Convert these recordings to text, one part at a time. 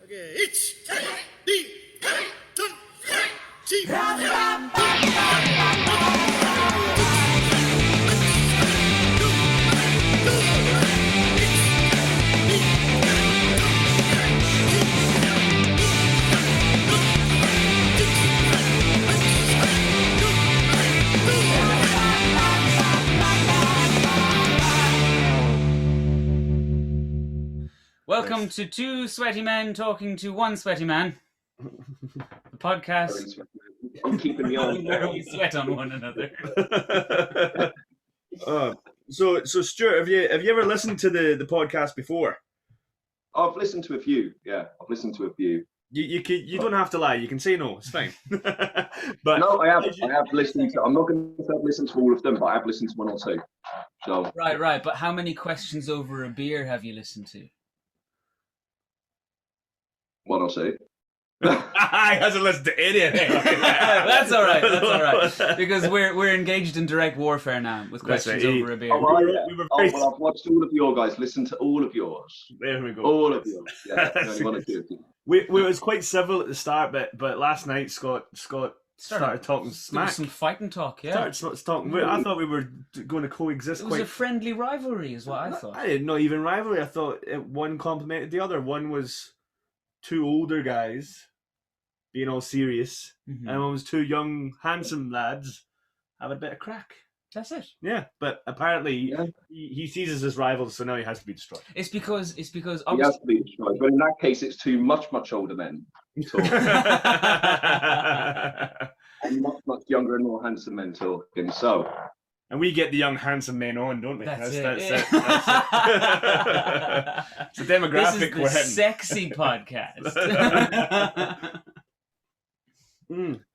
Okay, 1, 2, 3, Welcome to two sweaty men talking to one sweaty man. The podcast. I'm keeping me on. Where we sweat on one another. So Stuart, have you ever listened to the podcast before? I've listened to a few. Yeah, I've listened to a few. You don't have to lie. You can say no. It's fine. But no, I have listened to. I'm not going to listen to all of them, but I have listened to one or two. So Right. But how many questions over a beer have you listened to? one or two. He hasn't listened to anything. That's all right. Because we're engaged in direct warfare now with questions over a beer. Well, I've watched all of your guys. Listened to all of yours. There we go. All of yours. Yeah, one or two of you. We was quite civil at the start, but last night Scott started talking smack. Some fighting talk, yeah. Started talking. I thought we were going to coexist. It was a friendly rivalry, is what I thought. I didn't know even rivalry. I thought one complemented the other. One was two older guys being all serious, and one was two young, handsome lads having a bit of crack. That's it. Yeah, but apparently he sees us as rivals, so now he has to be destroyed. It's because he has to be destroyed. But in that case, it's two much older men, and much younger and more handsome men talking. So, and we get the young, handsome men on, don't we? That's it. It's a demographic this is we're the hitting. sexy podcast.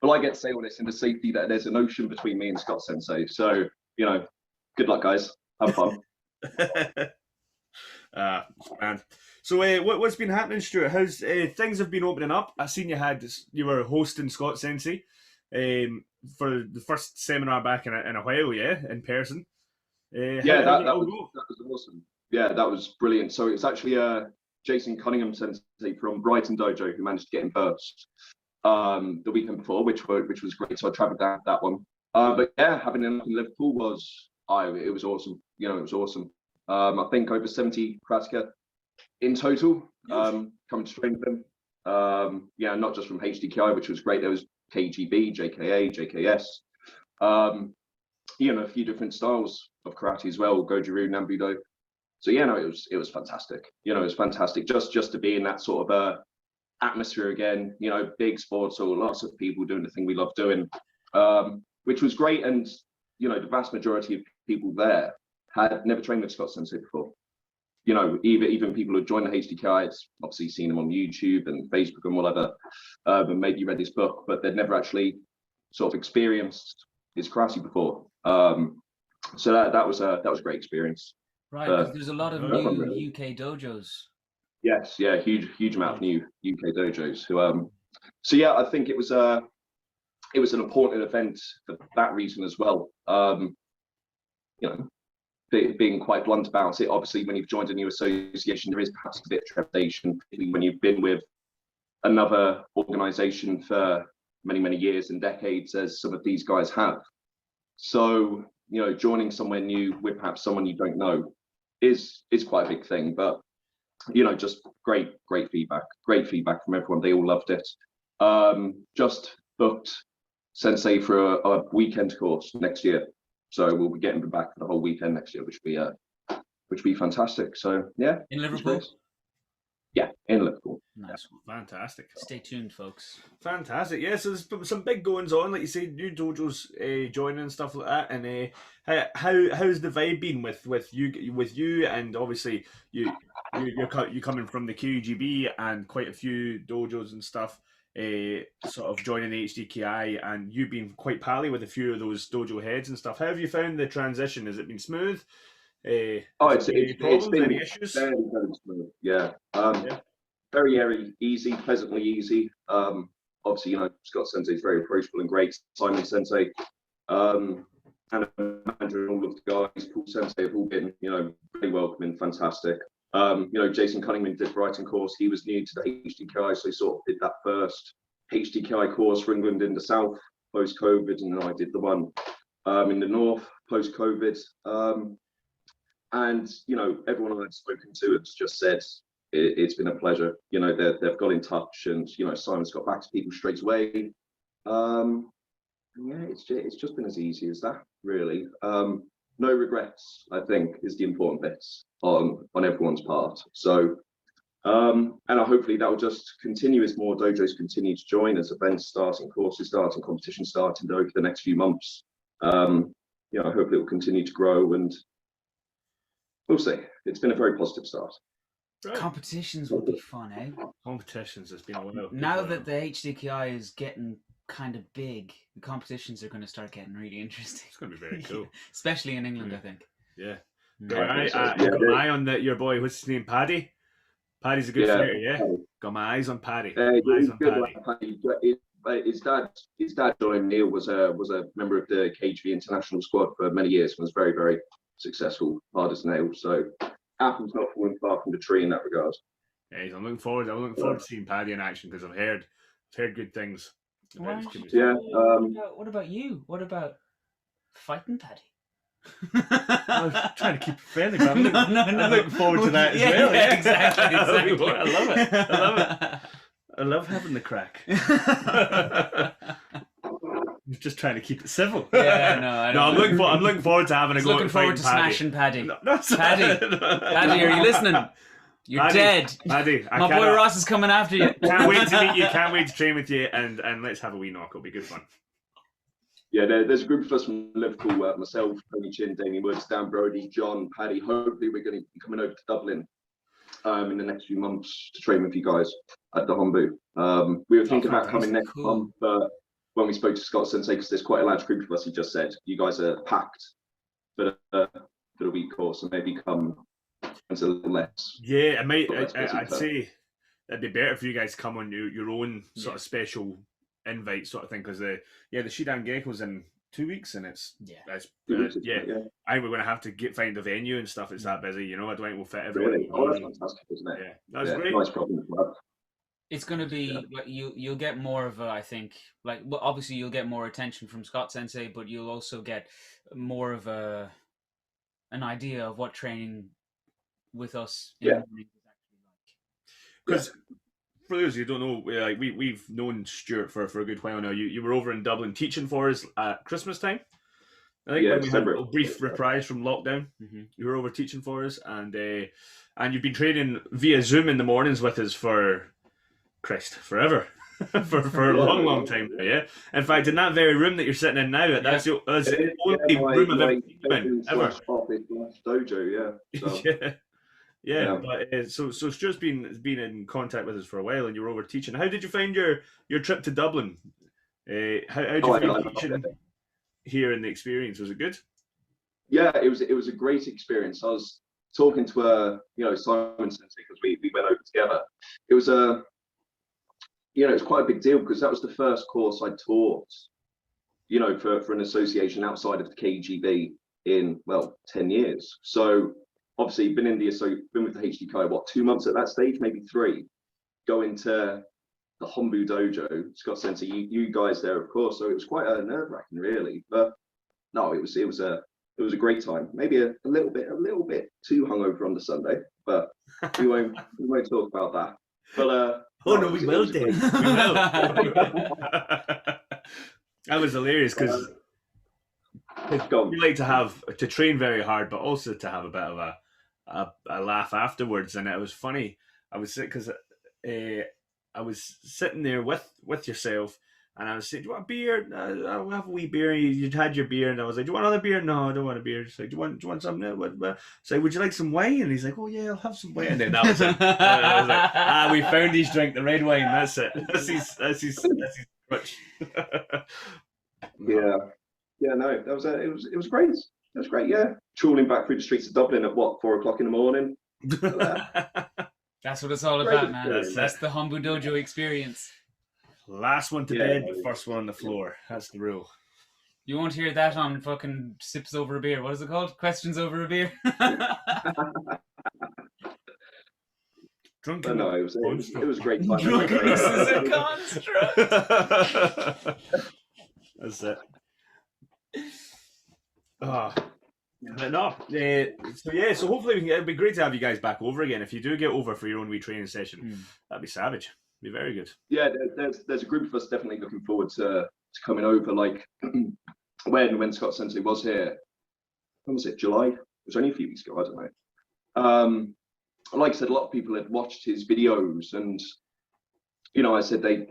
But I get to say all this in the safety that there's an ocean between me and Scott Sensei. So, good luck, guys. Have fun. Man. So, what's been happening, Stuart? How's things have been opening up? I seen you were hosting Scott Sensei for the first seminar back in a while, in person. That was awesome. Yeah, that was brilliant. So it's actually Jason Cunningham Sensei from Brighton Dojo who managed to get him first the weekend before, which was great. So I travelled down that one. But yeah, having him in Liverpool was awesome. It was awesome. I think over 70 Kraska in total coming to train with him. Not just from HDKI, which was great. There was KGB, JKA, JKS. A few different styles of karate as well, Goju-ryu, Nambudo. So it was fantastic. It was fantastic just to be in that sort of atmosphere again. Big sports, or lots of people doing the thing we love doing, which was great. And the vast majority of people there had never trained with Scott Sensei before. Even people who joined the HDKI, it's obviously seen him on YouTube and Facebook and whatever, and maybe read his book, but they'd never actually sort of experienced his karate before. So that was a great experience. Right, because there's a lot of new UK dojos. Yes, yeah, huge amount of new UK dojos. Who, I think it was an important event for that reason as well. Being quite blunt about it, obviously, when you've joined a new association, there is perhaps a bit of trepidation, particularly when you've been with another organisation for many years and decades, as some of these guys have. So, joining somewhere new with perhaps someone you don't know is quite a big thing. But just great feedback from everyone. They all loved it. Just booked Sensei for a weekend course next year. So we'll be getting back for the whole weekend next year, which will be fantastic. So yeah. In Liverpool? Yeah, in Liverpool. Nice. Fantastic. Stay tuned, folks. Fantastic. Yeah, so there's some big goings on, like you say, new dojos joining and stuff like that. And how's the vibe been with you, and obviously you're coming from the KGB and quite a few dojos and stuff. Sort of joining HDKI, and you've been quite pally with a few of those dojo heads and stuff. How have you found the transition? Has it been smooth? It's been any issues? Very smooth. Yeah. Very easy, pleasantly easy. Obviously, Scott Sensei is very approachable and great. Simon Sensei, and Andrew and all of the guys, Paul Sensei have all been, very welcoming, fantastic. Jason Cunningham did writing course. He was new to the HDKI, so he sort of did that first HDKI course for England in the south post-COVID, and then I did the one in the north post-COVID. And everyone I've spoken to has just said it's been a pleasure. They've got in touch, and Simon's got back to people straight away. It's just been as easy as that, really. No regrets, I think, is the important bit on everyone's part. So, and hopefully that will just continue as more dojos continue to join, as events starting, courses starting, competition starting over the next few months. Hopefully it will continue to grow, and we'll see. It's been a very positive start. Right. Competitions will be fun, eh? Competitions has been a while. Now that the HDKI is getting kind of big, the competitions are going to start getting really interesting. It's going to be very cool. Especially in England, I think. Yeah. Yeah. Got my eye on your boy, what's his name, Paddy? Paddy's a good fighter, yeah? Got my eyes on Paddy. His dad, John O'Neill, was a member of the KGB international squad for many years and was very, very successful, hard as nails. So apple's not falling far from the tree in that regard. Yeah, I'm looking forward to seeing Paddy in action, because I've heard good things. What about you? What about fighting Paddy? I was trying to keep it friendly, but I'm looking forward to that as well. Yeah, exactly. I love it. I love having the crack. I'm just trying to keep it civil. Yeah, no, I'm looking forward to having a go. Looking forward to smashing Paddy. Paddy, Paddy, are you listening? You're dead. Paddy, my boy Ross is coming after you. Can't wait to meet you. Can't wait to train with you, and let's have a wee knock. It'll be good fun. Yeah, there's a group of us from Liverpool, myself, Tony Chin, Damien Woods, Dan Brody, John, Paddy. Hopefully we're going to be coming over to Dublin in the next few months to train with you guys at the Hombu. We were thinking about coming next month, but when we spoke to Scott Sensei, because there's quite a large group of us, he just said, you guys are packed for the week course, so maybe come a little less. Yeah, I'd say that'd be better for you guys to come on your own sort of special invite sort of thing, because the Shidan Gecko's in 2 weeks, and it's I think we're going to have to find a venue and stuff. It's that busy, I don't think we'll fit everyone. Really? Oh, that's fantastic, isn't it? Yeah, that's great. Nice problem to have. It's going to be you'll get more of a, I think, obviously you'll get more attention from Scott Sensei, but you'll also get more of an idea of what training with us in the morning is actually like. Because for those who don't know, we've known Stuart for a good while now. You were over in Dublin teaching for us at Christmas time. I think when we had a brief reprise from lockdown, you were over teaching for us, and you've been training via Zoom in the mornings with us for forever. for a long time now, yeah. In fact, in that very room that you're sitting in now, that's the only room I've ever been in ever. Dojo, so. Yeah, but so Stuart's been in contact with us for a while, and you were over teaching. How did you find your trip to Dublin? How did you find teaching here in the experience? Was it good? Yeah, it was a great experience. I was talking to Simon Sensei, because we went over together. It was it's quite a big deal, because that was the first course I taught, for an association outside of the KGB in 10 years. So obviously been with the HDKI 2 months at that stage, maybe 3, going to the Hombu Dojo, Scott Sensei, you guys there, of course. So it was quite nerve-wracking, really. But no, it was a great time. Maybe a little bit too hungover on the Sunday, but we won't talk about that. But we will, Dave. We will. That was hilarious, because we like to train very hard, but also to have a bit of a laugh afterwards. And it was funny. I was sitting there with yourself, and I was saying, "Do you want a beer? I'll have a wee beer." You'd had your beer, and I was like, "Do you want another beer?" "No, I don't want a beer." She's like, "Do you want something?" So, "Would you like some wine?" And he's like, "Oh yeah, I'll have some wine." And then that was it. I was like, we found his drink, the red wine. That's it. That's his crutch. No, it was great. It was great. Yeah, trawling back through the streets of Dublin at 4 o'clock in the morning. That's what it's all about, man. That's the Hombu Dojo experience. Last one to bed, but first one on the floor. That's the rule. You won't hear that on fucking Sips Over a Beer. What is it called? Questions Over a Beer? Drunken. No, it was a great time. Drunkenness is a construct. That's it. But no, so hopefully it'd be great to have you guys back over again. If you do get over for your own wee training session, that'd be savage. Be very good. Yeah, there's a group of us definitely looking forward to coming over. Like when Scott Sensei was here, when was it? July? It was only a few weeks ago. I don't know. Like I said, a lot of people had watched his videos, and I said they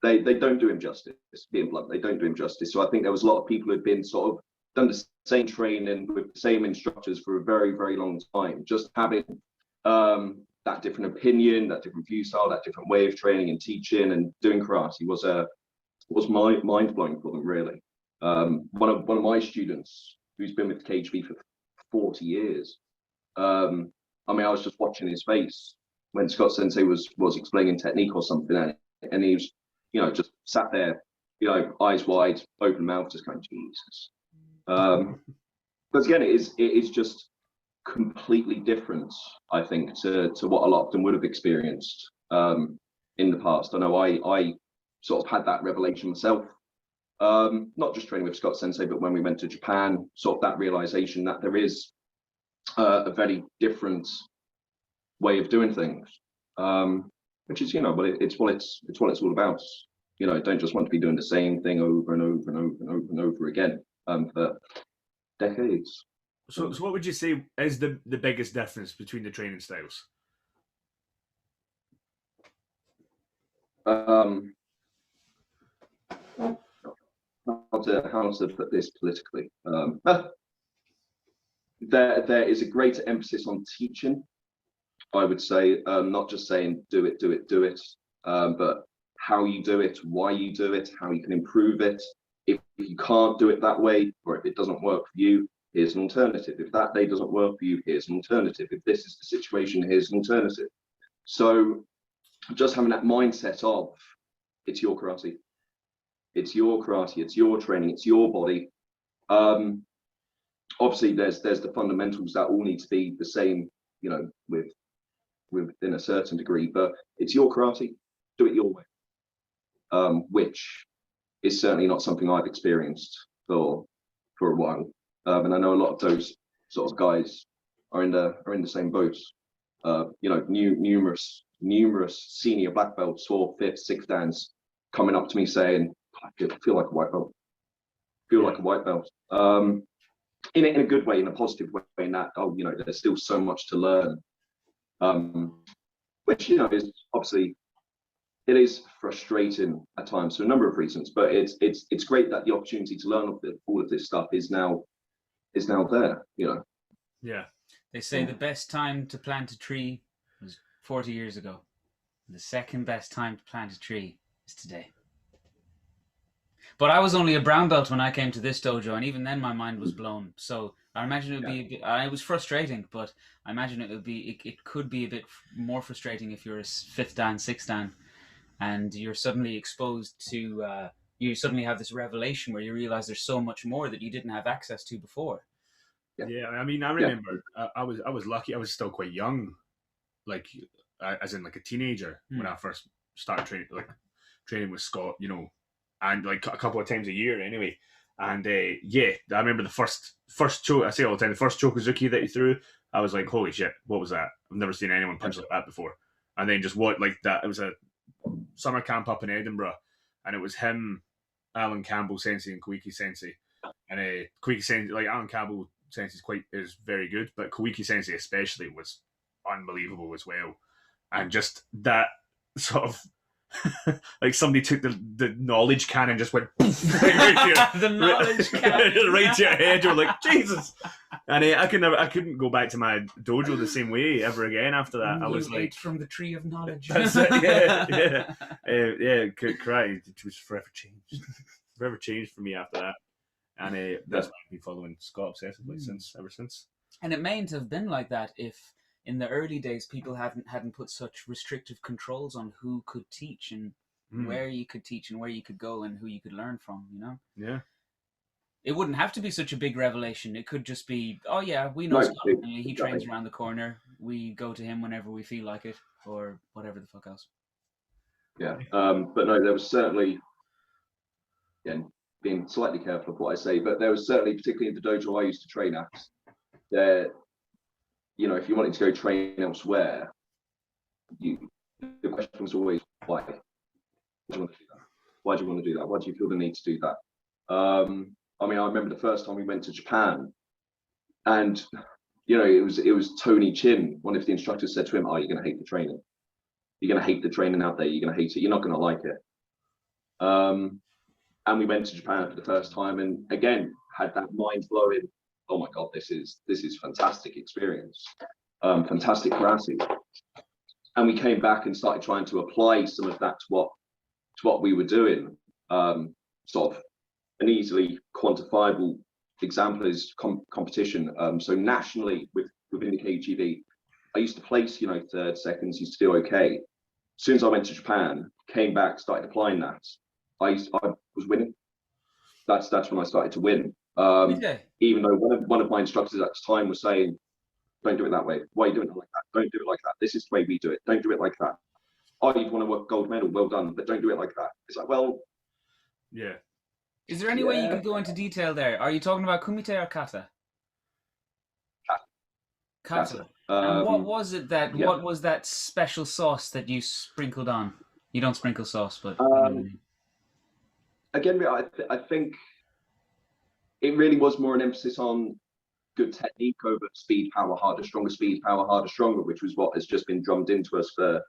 don't do him justice. Being blunt, they don't do him justice. So I think there was a lot of people who'd been sort of done the same training with the same instructors for a very, very long time. Just having that different opinion, that different view style, that different way of training and teaching and doing karate was mind blowing for them, really. One of my students who's been with KHB for 40 years. I was just watching his face when Scott Sensei was explaining technique or something, and he was, just sat there, eyes wide, open mouth, just going, Jesus. But again, it is just completely different, I think, to what a lot of them would have experienced in the past. I know I sort of had that revelation myself, not just training with Scott Sensei, but when we went to Japan, sort of that realization that there is a very different way of doing things, which is, but it's what it's all about. Don't just want to be doing the same thing over and over and over and over and over again for decades. So what would you say is the biggest difference between the training styles? How to put this politically? There is a greater emphasis on teaching, I would say, not just saying do it, but how you do it, why you do it, how you can improve it. If you can't do it that way, or if it doesn't work for you, here's an alternative. If that day doesn't work for you, here's an alternative. If this is the situation, here's an alternative. So just having that mindset of it's your karate, it's your training, it's your body. Obviously there's the fundamentals that all need to be the same, within a certain degree, but it's your karate, do it your way, which is certainly not something I've experienced for a while. And I know a lot of those sort of guys are in the same boat. Numerous senior black belts, 4th, 5th, 6th dans coming up to me saying, I feel like a white belt. Like a white belt. In a good way, in a positive way, in that, there's still so much to learn. Which, is obviously, it is frustrating at times for a number of reasons, but it's great that the opportunity to learn all of this stuff is now there, Yeah. They say the best time to plant a tree was 40 years ago. The second best time to plant a tree is today. But I was only a brown belt when I came to this dojo, and even then my mind was blown. So I imagine it would be a bit, it was frustrating, but I imagine it could be a bit more frustrating if you're a 5th dan, 6th dan, and you're suddenly exposed to, you suddenly have this revelation where you realize there's so much more that you didn't have access to before. Yeah, I remember I was lucky. I was still quite young, as in a teenager when I first started training with Scott, and a couple of times a year anyway. And I remember the first choke. I say all the time, the first Chokuzuki that he threw, I was like, holy shit, what was that? I've never seen anyone punch like that before. And then just that. It was a summer camp up in Edinburgh, and it was him, Alan Campbell Sensei, and Koike Sensei. And Koike Sensei, Alan Campbell Sensei is very good, but Koike Sensei especially was unbelievable as well. And just that sort of somebody took the knowledge cannon and just went the knowledge cannon right to your head. You're like, Jesus. And I couldn't go back to my dojo the same way ever again after that. I was like, from the tree of knowledge. That's it. Cry. It was forever changed for me after that. And that's why I've been following Scott obsessively ever since. And it mayn't have been like that if in the early days people hadn't put such restrictive controls on who could teach and where you could teach and where you could go and who you could learn from, Yeah. it wouldn't have to be such a big revelation. It could just be, oh yeah, we know No, Scott. He exactly. trains around the corner. We go to him whenever we feel like it, or whatever the fuck else. Yeah, but no, there was certainly, again, being slightly careful of what I say, but there was certainly, particularly in the dojo I used to train at, there, you know, if you wanted to go train elsewhere, the question was always why? Why do you want to do that? Why do you want to do that? Why do you feel the need to do that? I mean, I remember the first time we went to Japan, and you know, it was Tony Chin. One of the instructors said to him, "Oh, you're going to hate the training. You're going to hate the training out there. You're going to hate it. You're not going to like it." And we went to Japan for the first time, and again had that mind blowing. Oh my God, this is fantastic experience, fantastic karate. And we came back and started trying to apply some of that to what we were doing. Sort of an easily quantifiable example is competition. So nationally, within the KGB, I used to place, you know, third, seconds, used to do okay. As soon as I went to Japan, came back, started applying that, I was winning. That's when I started to win. Even though one of my instructors at the time was saying, "Don't do it that way. Why are you doing it like that? Don't do it like that. This is the way we do it. Don't do it like that. Oh, you want to work gold medal? Well done, but don't do it like that." It's like, well, yeah. Is there any way you could go into detail there? Are you talking about kumite or kata? Kata. And what was it that? Yeah. What was that special sauce that you sprinkled on? You don't sprinkle sauce, but again, I think it really was more an emphasis on good technique over speed, power, harder, stronger, speed, power, harder, stronger, which was what has just been drummed into us for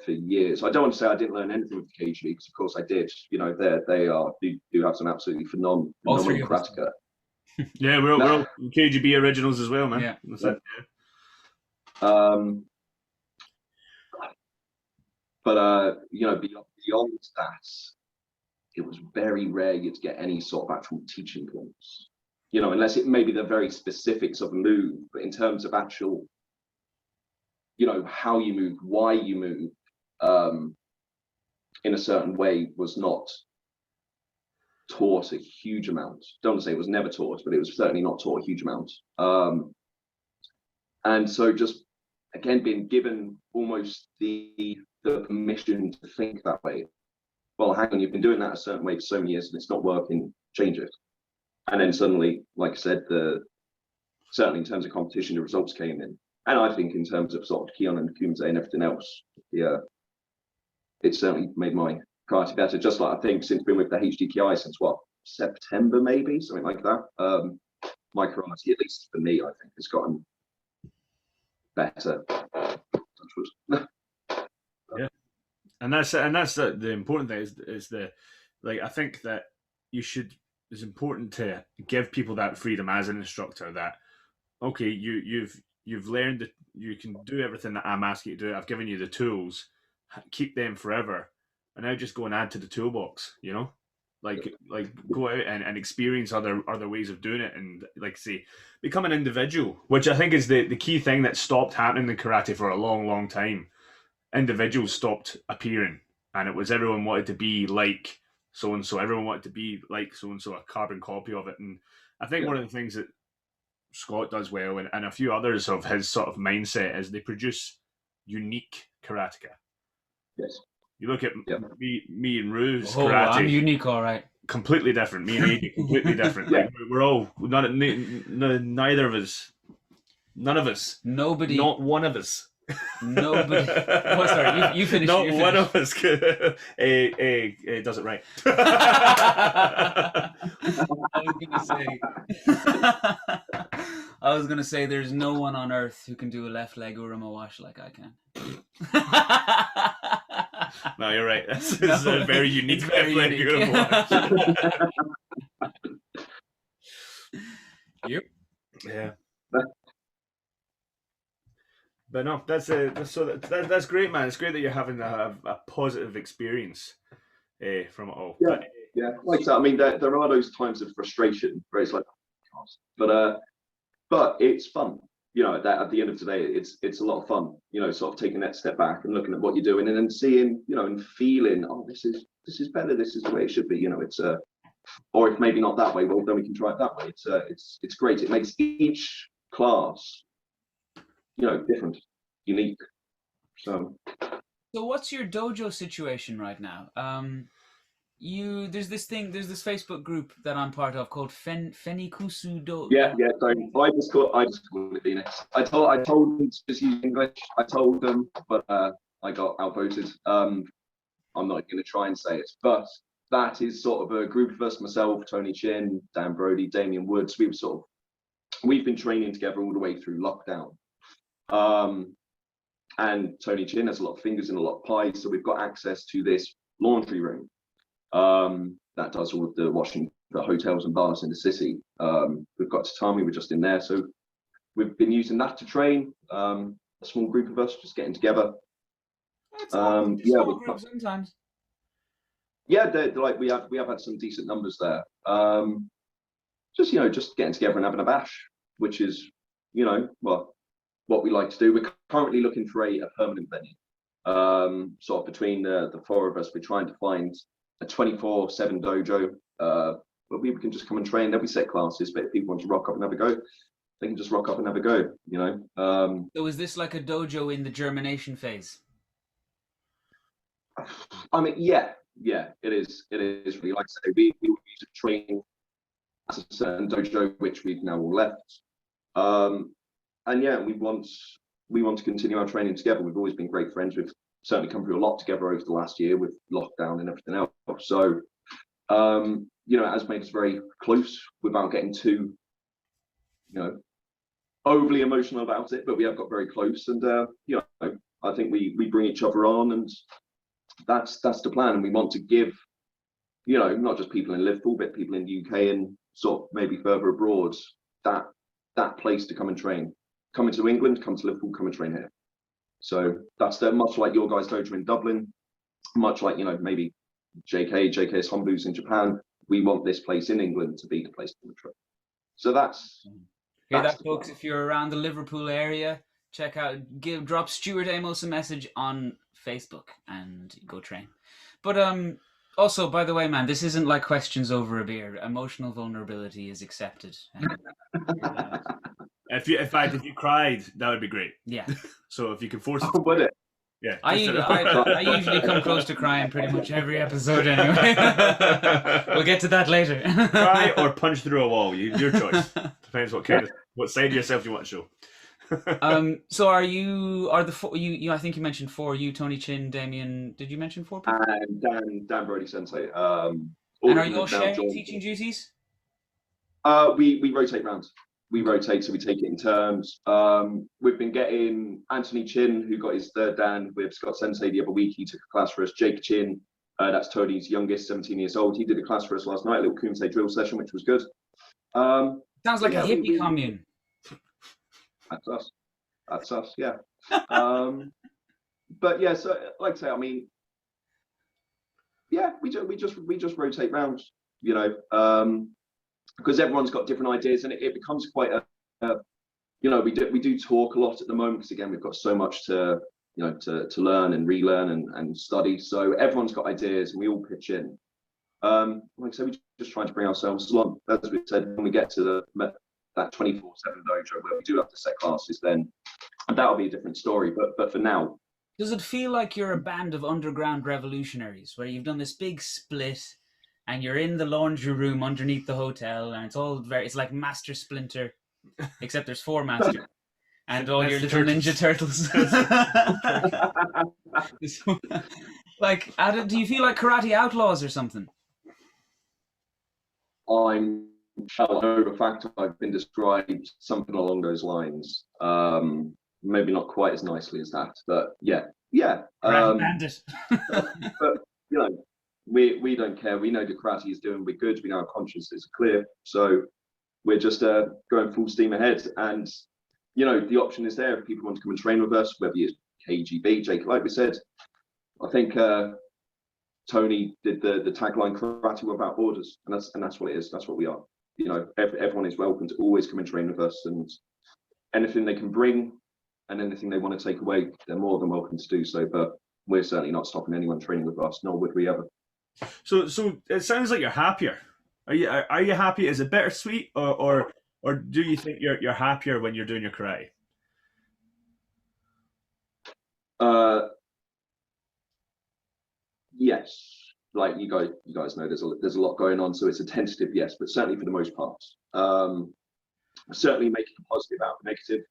years. I don't want to say I didn't learn anything with the KGB, because of course I did. You know, they do have some absolutely phenomenal karateka. Yeah, we're all KGB originals as well, man. Yeah. But you know, beyond that, it was very rare you'd get any sort of actual teaching points. You know, unless it maybe the very specifics of a move, but in terms of actual, you know, how you move, why you move, in a certain way, was not taught a huge amount. Don't want to say it was never taught, but it was certainly not taught a huge amount. And so just, again, being given almost the permission to think that way. Well, hang on, you've been doing that a certain way for so many years and it's not working, change it. And then suddenly, like I said, certainly in terms of competition, the results came in. And I think in terms of sort of Kion and Kumse and everything else, yeah, it certainly made my karate better. Just like I think since being with the HDKI since what, September maybe, something like that. My karate, at least for me, I think, has gotten better. Yeah, and that's the important thing is the, like, I think that it's important to give people that freedom as an instructor, that okay, you've learned that you can do everything that I'm asking you to do. I've given you the tools, keep them forever, and now just go and add to the toolbox. You know, like go out and experience other ways of doing it, and like say become an individual, which I think is the key thing that stopped happening in karate for a long time. Individuals stopped appearing, and it was everyone wanted to be like so and so. Everyone wanted to be like so and so, a carbon copy of it. And I think one of the things that Scott does well, and a few others of his sort of mindset, is they produce unique karateka. Yes. You look at me and Rue's karate. I'm unique, all right. Completely different. Me and AJ, completely different. Like we're all neither of us. None of us. Nobody. Not one of us. Nobody. Oh, sorry, you finish. Not one of us does it right. I was gonna say there's no one on earth who can do a left leg uruma wash like I can. No, you're right. This is a very unique left leg uruma wash. Yep. Yeah. But no, that's great, man. It's great that you're having a positive experience from it all. Yeah, like that. I mean, there are those times of frustration where it's like, but it's fun. You know, that at the end of the day, it's a lot of fun. You know, sort of taking that step back and looking at what you're doing, and then seeing, you know, and feeling, oh, this is better. This is the way it should be. You know, it's or if maybe not that way, well, then we can try it that way. It's great. It makes each class, different, unique. So what's your dojo situation right now? There's this Facebook group that I'm part of called Fenikusu Dojo. Yeah. So I just call it Phoenix. I told them to just use English. I told them, but I got outvoted. I'm not going to try and say it, but that is sort of a group of us: myself, Tony Chin, Dan Brody, Damien Woods. We've been training together all the way through lockdown. And Tony Chin has a lot of fingers and a lot of pies, so we've got access to this laundry room that does all of the washing for hotels and bars in the city. We've got tatami, we're just in there, so we've been using that to train. A small group of us just getting together. Small group sometimes. Yeah, they're like we have had some decent numbers there. Just getting together and having a bash, which is what we like to do. We're currently looking for a permanent venue. Sort of between the four of us, we're trying to find a 24/7 dojo. But people can just come and train. There'll be set classes, but if people want to rock up and have a go, they can just rock up and have a go. So is this like a dojo in the germination phase? I mean, yeah, it is. It is really, like I say, we used to train at a certain dojo, which we've now all left. And yeah, we want to continue our training together. We've always been great friends. We've certainly come through a lot together over the last year with lockdown and everything else. So, it has made us very close without getting too, overly emotional about it. But we have got very close, and I think we bring each other on, and that's the plan. And we want to give, not just people in Liverpool, but people in the UK and sort of maybe further abroad, that place to come and train. Come into England, come to Liverpool, come and train here. So that's much like your guys' dojo in Dublin, much like maybe JK's Hombu's in Japan. We want this place in England to be the place to train. So that's that, folks. If you're around the Liverpool area, check out, drop Stuart Amos a message on Facebook and go train. But also, by the way, man, this isn't like questions over a beer. Emotional vulnerability is accepted. If you cried, that would be great. Yeah. So if you can force it. Oh, would it? Yeah. I usually come close to crying pretty much every episode anyway. We'll get to that later. Cry or punch through a wall. Your choice. Depends what side of yourself you want to show. So are the four, I think you mentioned four, you, Tony Chin, Damien, did you mention four people? And Dan Brody Sensei. And are you all sharing teaching duties? We rotate round. We rotate, so we take it in turns. We've been getting Anthony Chin, who got his third Dan with Scott Sensei the other week. He took a class for us. Jake Chin, that's Tony's youngest, 17 years old. He did a class for us last night, a little Kumite drill session, which was good. Sounds like a hippie commune. That's us, yeah. But yeah, so like I say, I mean, yeah, we just rotate round, because everyone's got different ideas, and it becomes quite we do talk a lot at the moment, because again, we've got so much to learn and relearn and study. So everyone's got ideas, and we all pitch in. Like I said, we just try to bring ourselves along. As we said, when we get to that 24/7 dojo where we do have to set classes, then that'll be a different story. But for now, does it feel like you're a band of underground revolutionaries, where you've done this big split, and you're in the laundry room underneath the hotel, and it's like Master Splinter, except there's four Masters, and all your little Ninja Turtles. Like, do you feel like karate outlaws or something? I'm over the fact I've been described something along those lines. Maybe not quite as nicely as that, but yeah. Bandit. But we don't care. We know the karate is doing. We're good. We know our consciences are clear. So we're just going full steam ahead. And the option is there if people want to come and train with us, whether it's KGB, Jake, like we said. I think Tony did the tagline "Karate without borders," and that's what it is. That's what we are. Everyone is welcome to always come and train with us, and anything they can bring and anything they want to take away, they're more than welcome to do so. But we're certainly not stopping anyone training with us, nor would we ever. So it sounds like you're happier Are you happy? Is it bittersweet, or do you think you're happier when you're doing your karate? Yes, like you guys know, there's a lot going on, so it's a tentative yes, but certainly for the most part, certainly making a positive out of the negative,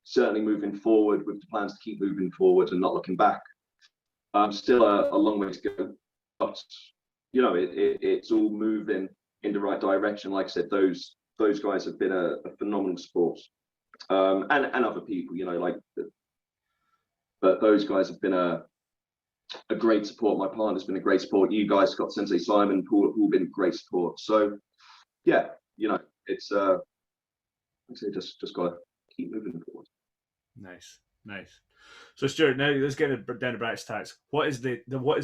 certainly moving forward with the plans to keep moving forward and not looking back. Still a long way to go, but it's all moving in the right direction. Like I said, those guys have been a phenomenal support, and other people, but those guys have been a great support. My partner's been a great support. You guys, Scott Sensei, Simon, Paul, have all been great support. So yeah, it's I'd say just gotta keep moving forward. Nice. So Stuart, now let's get down to brass tacks. What is the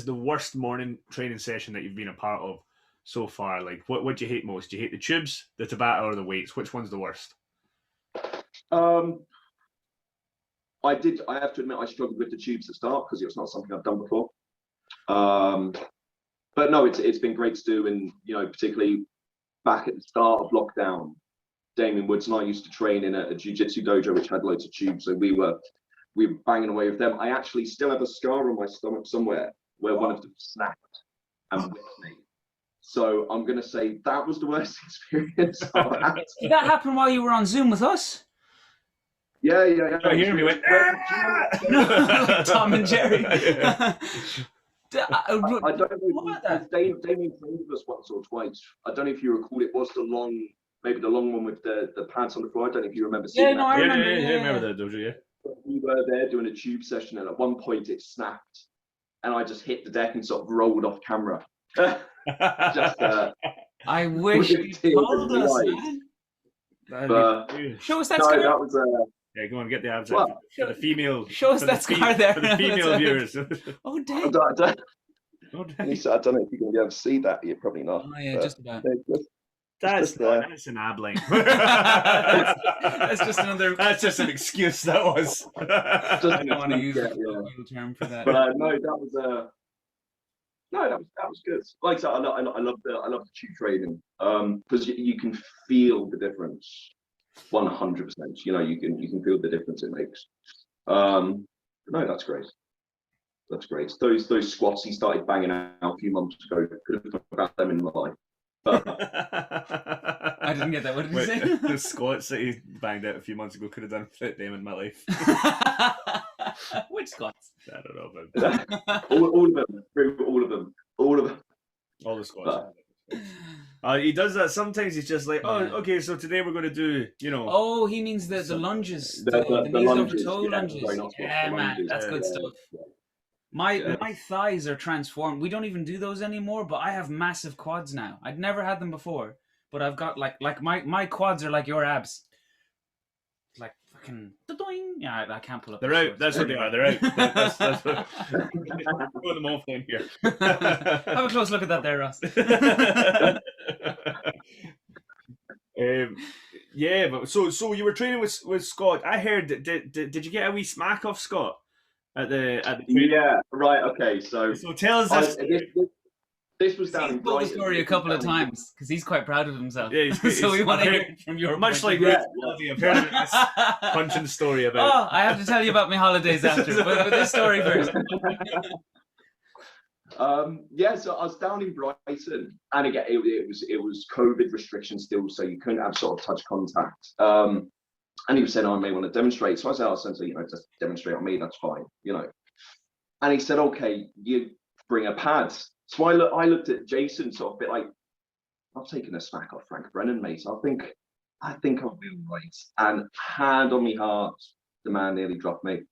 worst morning training session that you've been a part of so far? Like, what do you hate most? Do you hate the tubes, the Tabata, or the weights? Which one's the worst? I have to admit I struggled with the tubes at start because it was not something I've done before. But no, it's been great to do, and particularly back at the start of lockdown, Damien Woods and I used to train in a jiu-jitsu dojo which had loads of tubes, so we were banging away with them. I actually still have a scar on my stomach somewhere where one of them snapped and whipped me. So I'm gonna say that was the worst experience I've had. Did that happen while you were on Zoom with us? Yeah. I hear me went, like Tom and Jerry. I don't know if Damien trained with us once or twice. I don't know if you recall, it was the long one with the pads on the floor. I don't know if you remember seeing that. I remember. Yeah, I remember the dojo, yeah. We were there doing a tube session, and at one point it snapped, and I just hit the deck and sort of rolled off camera. I wish you told us, man. Show us that scar. That was yeah, go on, get the abs out. For the female. Show us that scar there. For the female viewers. Oh, dang. I don't know if you're going to be able to see that. You're probably not. Oh, yeah, just about. That's an ab line. That's just another. That's just an excuse. That was. I don't want to use a term for that. But no, that was good. Like I said, I love the tube training because you can feel the difference. 100%. You can feel the difference it makes. No, that's great. That's great. Those squats he started banging out a few months ago. Could have talked about them in my life. I didn't get that. What did you say? The squats that he banged out a few months ago could have done without them in my life. Which squats? I don't know, but all of them. All the squats. He does that sometimes. He's just like, okay, so today we're going to do, Oh, he means the lunges, the knees over toe lunges. Yeah, man, that's good stuff. My thighs are transformed. We don't even do those anymore, but I have massive quads now. I'd never had them before, but I've got like my quads are like your abs. Like fucking yeah, I can't pull up. They're out. That's what they are. They're out. That's what. Put them off down here. Have a close look at that there, Ross. Yeah, but so you were training with Scott. I heard. Did you get a wee smack off Scott at the training? Yeah. Right. Okay. So tell us this. This was down in Brighton. He's told the story a couple of times because he's quite proud of himself. Yeah, so we want to hear it from your much like I've heard of this punching story about. Oh, I have to tell you about my holidays after, but this story first. So I was down in Brighton, and again, it was COVID restrictions still, so you couldn't have sort of touch contact. And he was saying, I may want to demonstrate. So I said, Sensei, just demonstrate on me, that's fine, And he said, okay, you bring a pad. So I looked at Jason sort of a bit like, I've taken a smack off Frank Brennan, mate. I think I'll be all right. And hand on me heart, the man nearly dropped me.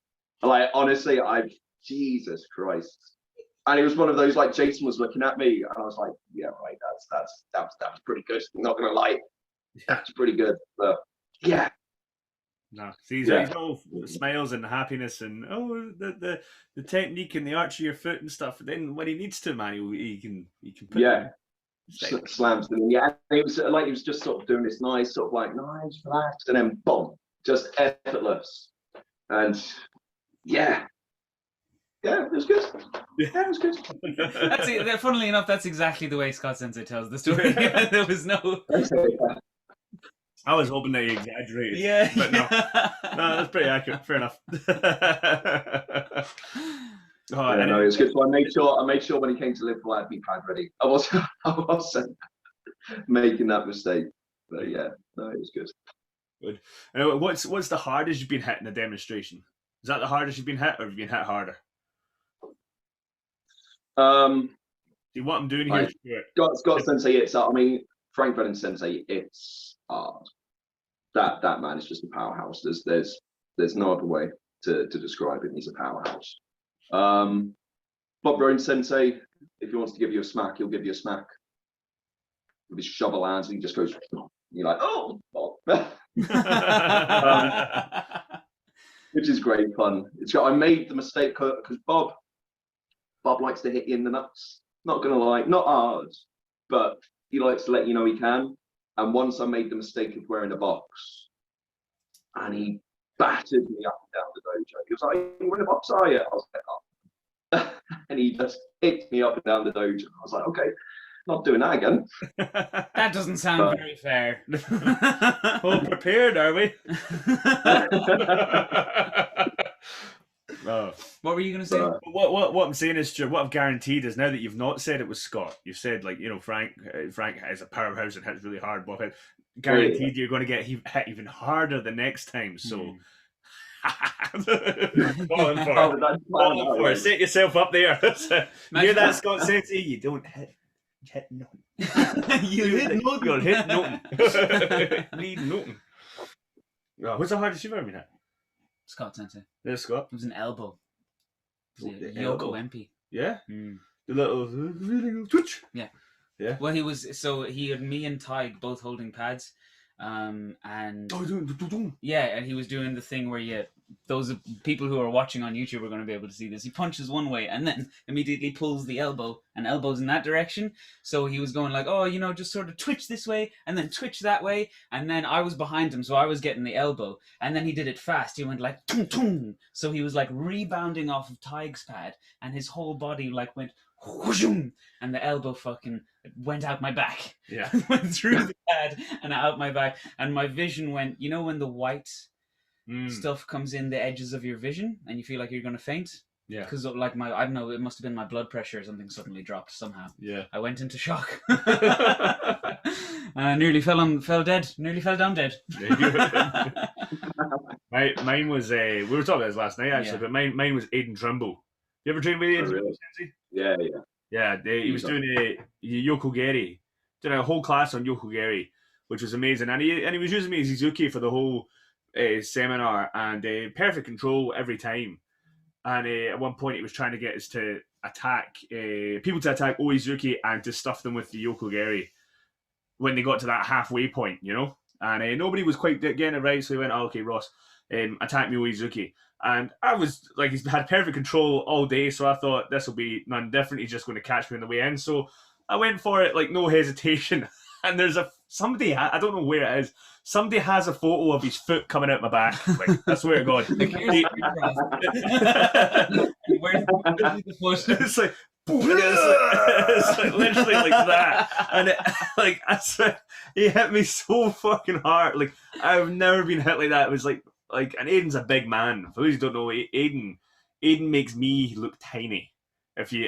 Like, honestly, Jesus Christ. And it was one of those, like, Jason was looking at me, and I was like, yeah, right, that was pretty good. I'm not gonna lie, that's pretty good. But yeah. No, see, he's all smiles and happiness and the technique and the arch of your foot and stuff. And then when he needs to, man, he can put slams them. Yeah, and it was just sort of doing this nice, sort of like nice, relaxed, and then boom, just effortless. And yeah, Yeah, it was good. Yeah, it was good. Funnily enough, that's exactly the way Scott Sensei tells the story. There was no. I was hoping they exaggerated. Yeah, but no, that's pretty accurate. Fair enough. No, it was good. So I made sure when he came to Liverpool, I had my pad ready. I wasn't making that mistake. But yeah, no, it was good. Good. And what's the hardest you've been hit in a demonstration? Is that the hardest you've been hit, or have you been hit harder? See what I'm doing here. Scott Sensei, it's. I mean, Frank Brennan Sensei, it's hard. That man is just a powerhouse. There's no other way to describe him. He's a powerhouse. Bob Rowan Sensei, if he wants to give you a smack, he'll give you a smack with his shovel hands, and he just goes. You're like, oh, Bob. Which is great fun. I made the mistake because Bob likes to hit you in the nuts. Not gonna lie, not hard, but he likes to let you know he can. And once I made the mistake of wearing a box, and he battered me up and down the dojo. He was like, "You wearing a box, are you?" I was like, "Oh." And he just hit me up and down the dojo. I was like, "Okay, not doing that again." That doesn't sound very fair. Well prepared, are we? What were you going to say? What I'm saying is, Stuart, what I've guaranteed is now that you've not said it was Scott, you've said, like, you know, Frank is a powerhouse and hits really hard. But guaranteed you're going to get hit even harder the next time. So, falling for it. Set yourself up there. You hear that, Scott Sensei? You don't hit nothing. You hit nothing. You'll hit nothing. Need nothing. What's the hardest you've ever been hit? Scott Sensei. There's Scott. It was an elbow. It was a elbow. Yoko MP. Yeah? The little twitch. Yeah. Yeah. Well, he had me and Tig both holding pads. And yeah, and he was doing the thing where those people who are watching on YouTube are going to be able to see this. He punches one way and then immediately pulls the elbow, and elbows in that direction. So he was going like, oh, you know, just sort of twitch this way and then twitch that way. And then I was behind him, so I was getting the elbow. And then he did it fast. He went like, tung, tung. So he was like rebounding off of Tig's pad, and his whole body like went whooshum, and the elbow fucking went out my back. Yeah. Went through the pad and out my back. And my vision went, you know, when the white stuff comes in the edges of your vision and you feel like you're going to faint? Yeah. Because like I don't know, it must have been my blood pressure or something suddenly dropped somehow. Yeah. I went into shock. Nearly fell down dead. Mine was we were talking about this last night actually, but mine was Aidan Trimble. You ever trained with Aidan? Really? Yeah. Yeah, he was doing a Yokogeri, doing a whole class on Yokogeri, which was amazing, and he was using me as Izuki for the whole seminar, and perfect control every time. And at one point, he was trying to get us to attack people to attack Oizuki and to stuff them with the Yokogeri when they got to that halfway point, you know. And nobody was quite getting it right, so he went, "Oh, okay, Ross, attack me Oizuki." And I was like, he's had perfect control all day, so I thought this will be none different. He's just going to catch me on the way in. So I went for it, like, no hesitation. And there's somebody, I don't know where it is, somebody has a photo of his foot coming out my back. Like, I swear to God. Where's the foot? It's like, it's like literally like that. And I swear, he hit me so fucking hard. Like, I've never been hit like that. It was like, and Aiden's a big man. For those who don't know, Aiden makes me look tiny, if you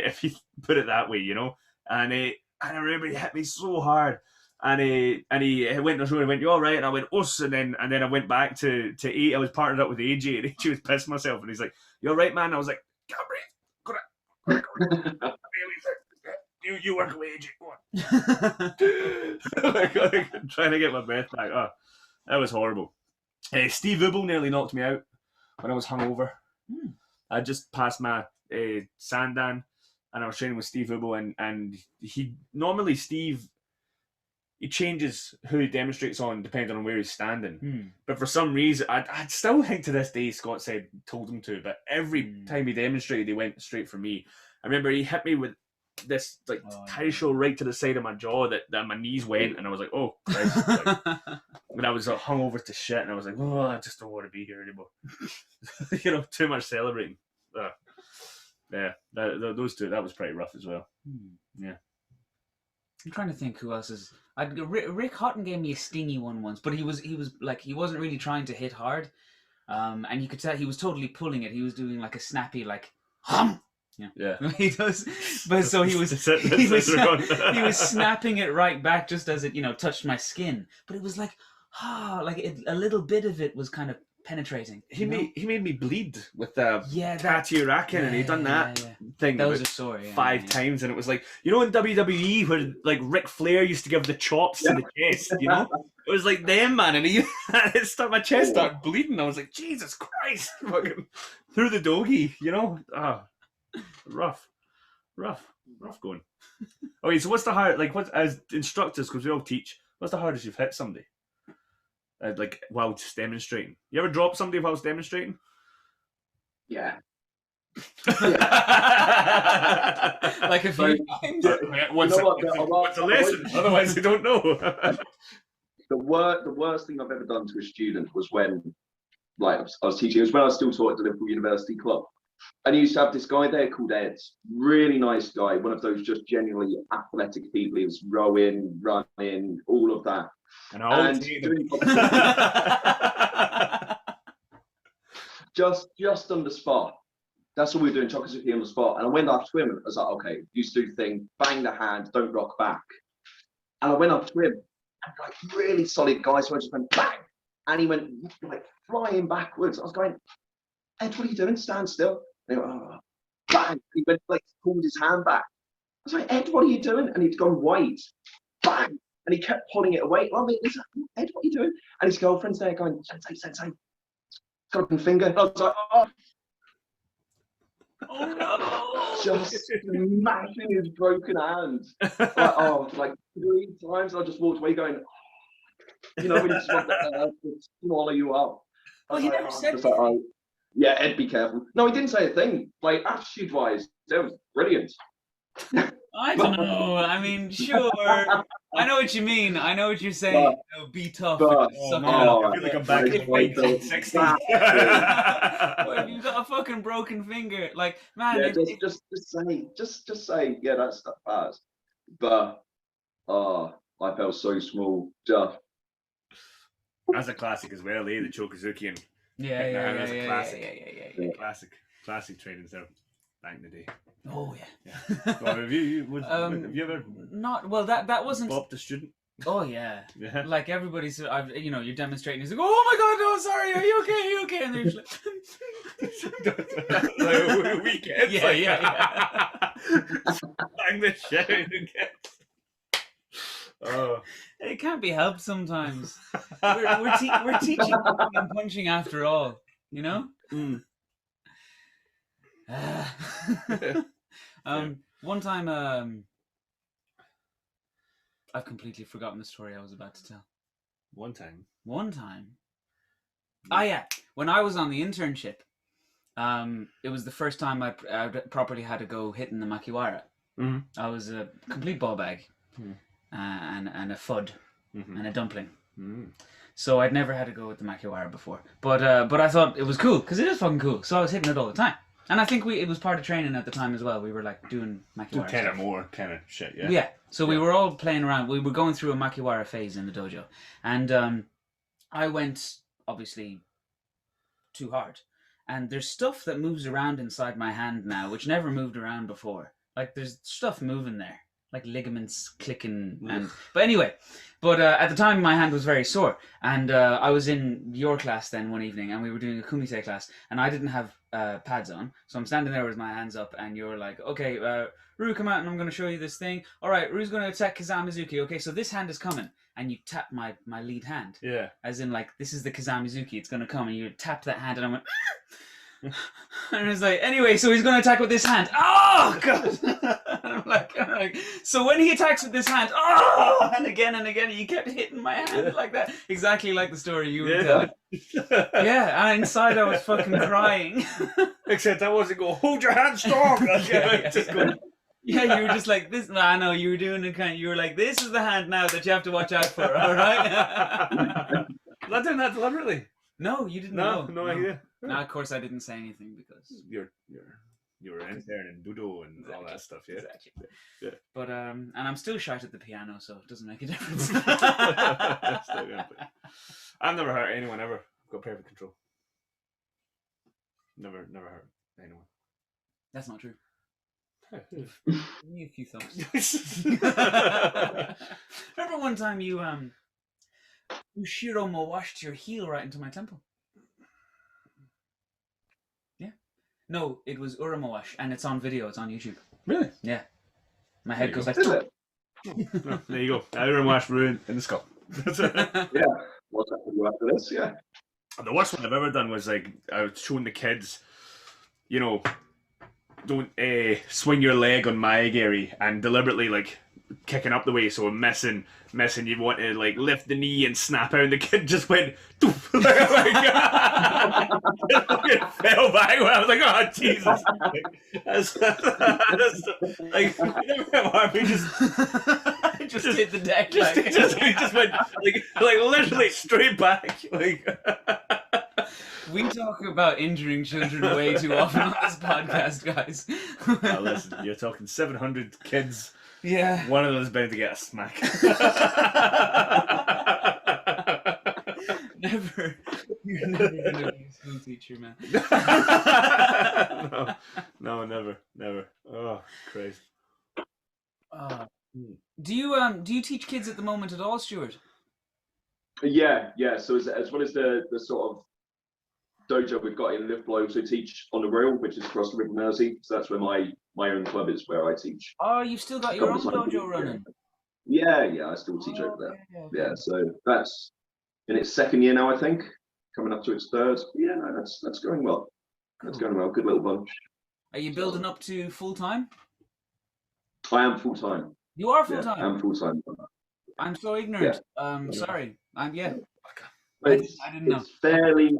put it that way, you know. And I remember he hit me so hard, and he went on the show and went, "You all right?" And I went, "Us," and then I went back to eat. I was partnered up with AJ, and AJ was pissing myself, and he's like, "You all right, man?" And I was like, "Can't breathe. You work away, AJ. Go on." like, trying to get my breath back. Oh, that was horrible. Steve Ubel nearly knocked me out when I was hungover. I just passed my Sandan, and I was training with Steve Ubel, and Steve changes who he demonstrates on depending on where he's standing. But for some reason, I still think to this day Scott told him to, but every time he demonstrated, he went straight for me. I remember he hit me with this like Taisho right to the side of my jaw that my knees went, and I was like, "Oh Christ!" When I was hungover to shit, and I was like, "Oh, I just don't want to be here anymore." You know, too much celebrating. Yeah, those two, that was pretty rough as well. Yeah. I'm trying to think who else is. Rick Houghton gave me a stingy one once, but he wasn't really trying to hit hard, and you could tell he was totally pulling it. He was doing like a snappy like hum. Yeah. He does, but so he was snapping it right back just as it touched my skin. But it was like a little bit of it was kind of penetrating. He made me bleed with the that Rakin, and he done that thing. That was a sore. 5 times, and it was like in WWE where like Ric Flair used to give the chops to the chest. It was like them, man, and my chest started bleeding. I was like, Jesus Christ, fucking through the doggy, rough going. Okay, so what's the hard, like, what as instructors, because we all teach, what's the hardest you've hit somebody? Like whilst demonstrating. You ever drop somebody whilst demonstrating? Yeah. Like a few times. What's the lesson? Otherwise, they don't know. The worst thing I've ever done to a student was when, like, I was teaching. It was when I was still taught at the Liverpool University Club. And you used to have this guy there called Ed, really nice guy, one of those just genuinely athletic people. He was rowing, running, all of that. And just on the spot. That's what we were doing, Chokosuke on the spot. And I went up to him and I was like, okay, you do the thing, bang the hand, don't rock back. And I went up to him, and like really solid guy, so I just went bang. And he went like flying backwards. I was going, Ed, what are you doing? Stand still. And he went, oh, bang. He went like pulled his hand back. I was like, Ed, what are you doing? And he'd gone white. Bang. And he kept pulling it away. I mean, Ed, what are you doing? And his girlfriend's there going, Sensei. Got up and finger. And I was like, oh no! Just smashing his broken hand. Like 3 times. And I just walked away going, when you just want to swallow you up. Well, he never said yeah, Ed, be careful. No, he didn't say a thing. Like, attitude-wise, that was brilliant. I don't know. I mean, sure. I know what you mean. I know what you're saying. Be tough. I feel like I'm back in 1960. Well, you've got a fucking broken finger. Like, man. Yeah, just say, yeah, that's bad. But, I felt so small. Just. That's a classic as well, The Chokosuke and that's a classic. Classic training there back in the day. Oh yeah. Well, have you ever not well that wasn't bopped a student? Oh yeah. Like everybody's you're demonstrating, he's like, oh my god, no, sorry, are you okay? And they're just like weekends. Yeah. Bang the shit out of the kids. Oh, it can't be helped sometimes. We're teaching and punching after all, One time, I've completely forgotten the story I was about to tell. One time. Ah, yeah. When I was on the internship, it was the first time I properly had to go hitting the makiwara. Mm-hmm. I was a complete ball bag. And a fud and a dumpling. So I'd never had to go with the makiwara before, but I thought it was cool because it is fucking cool. So I was hitting it all the time, and I think it was part of training at the time as well. We were like doing makiwara, 10 or more kind of shit, yeah. Yeah. So we were all playing around. We were going through a makiwara phase in the dojo, and I went obviously too hard, and there's stuff that moves around inside my hand now which never moved around before. Like there's stuff moving there. Like ligaments clicking, but anyway, at the time my hand was very sore, and I was in your class then one evening, and we were doing a kumite class, and I didn't have pads on, so I'm standing there with my hands up, and you're like, okay, Rue, come out, and I'm going to show you this thing. All right, Rue's going to attack Kazamizuki. Okay, so this hand is coming, and you tap my lead hand, as in like this is the Kazamizuki, it's going to come, and you tap that hand, and I went. And it's like, anyway, so he's going to attack with this hand. Oh, God. I'm like, so when he attacks with this hand, and again, he kept hitting my hand like that. Exactly like the story you were telling. Yeah, and inside I was fucking crying. Except I wasn't going, hold your hand strong. Yeah, you were just like this. No, I know, you were doing you were like, this is the hand now that you have to watch out for, all right? Was I doing that deliberately? No, you didn't know. No, idea. No, of course I didn't say anything because You're You were an intern in Budo and all that stuff, yeah. Exactly. Yeah. But and I'm still shite at the piano, so it doesn't make a difference. I've never hurt anyone ever. I've got perfect control. Never hurt anyone. That's not true. Give me a few thumbs. Remember one time you Shiromo washed your heel right into my temple? Yeah. No, it was Uramo wash, and it's on video. It's on YouTube. Really? Yeah. My head goes like. Is it? No, there you go. Iron wash ruin in the skull. Yeah. What's happening after this? Yeah. The worst one I've ever done was like I was showing the kids, you know, don't swing your leg on Maegiri and deliberately like kicking up the way, so missing. You want to like lift the knee and snap out, and the kid just went doof, like, it fell back. I was like, oh Jesus! Like never hard. We just hit the deck. He just went like literally straight back. Like we talk about injuring children way too often on this podcast, guys. Now listen, you're talking 700 kids. Yeah. One of them's bound to get a smack. Never. You're never gonna be a school teacher, man. No, never. Oh, Christ. Do you teach kids at the moment at all, Stuart? Yeah. So as well as the sort of dojo we've got in Liverpool, I also teach on the rail, which is across the River Mersey. So that's where my own club is, where I teach. Oh, you've still got your own dojo running? Yeah, I still teach over there. Yeah, so that's in its second year now, I think, coming up to its third. Yeah, no, that's going well. That's going well. Good little bunch. Are you building up to full time? I am full time. You are full time. I'm full time. I'm so ignorant. Sorry. I didn't know. It's fairly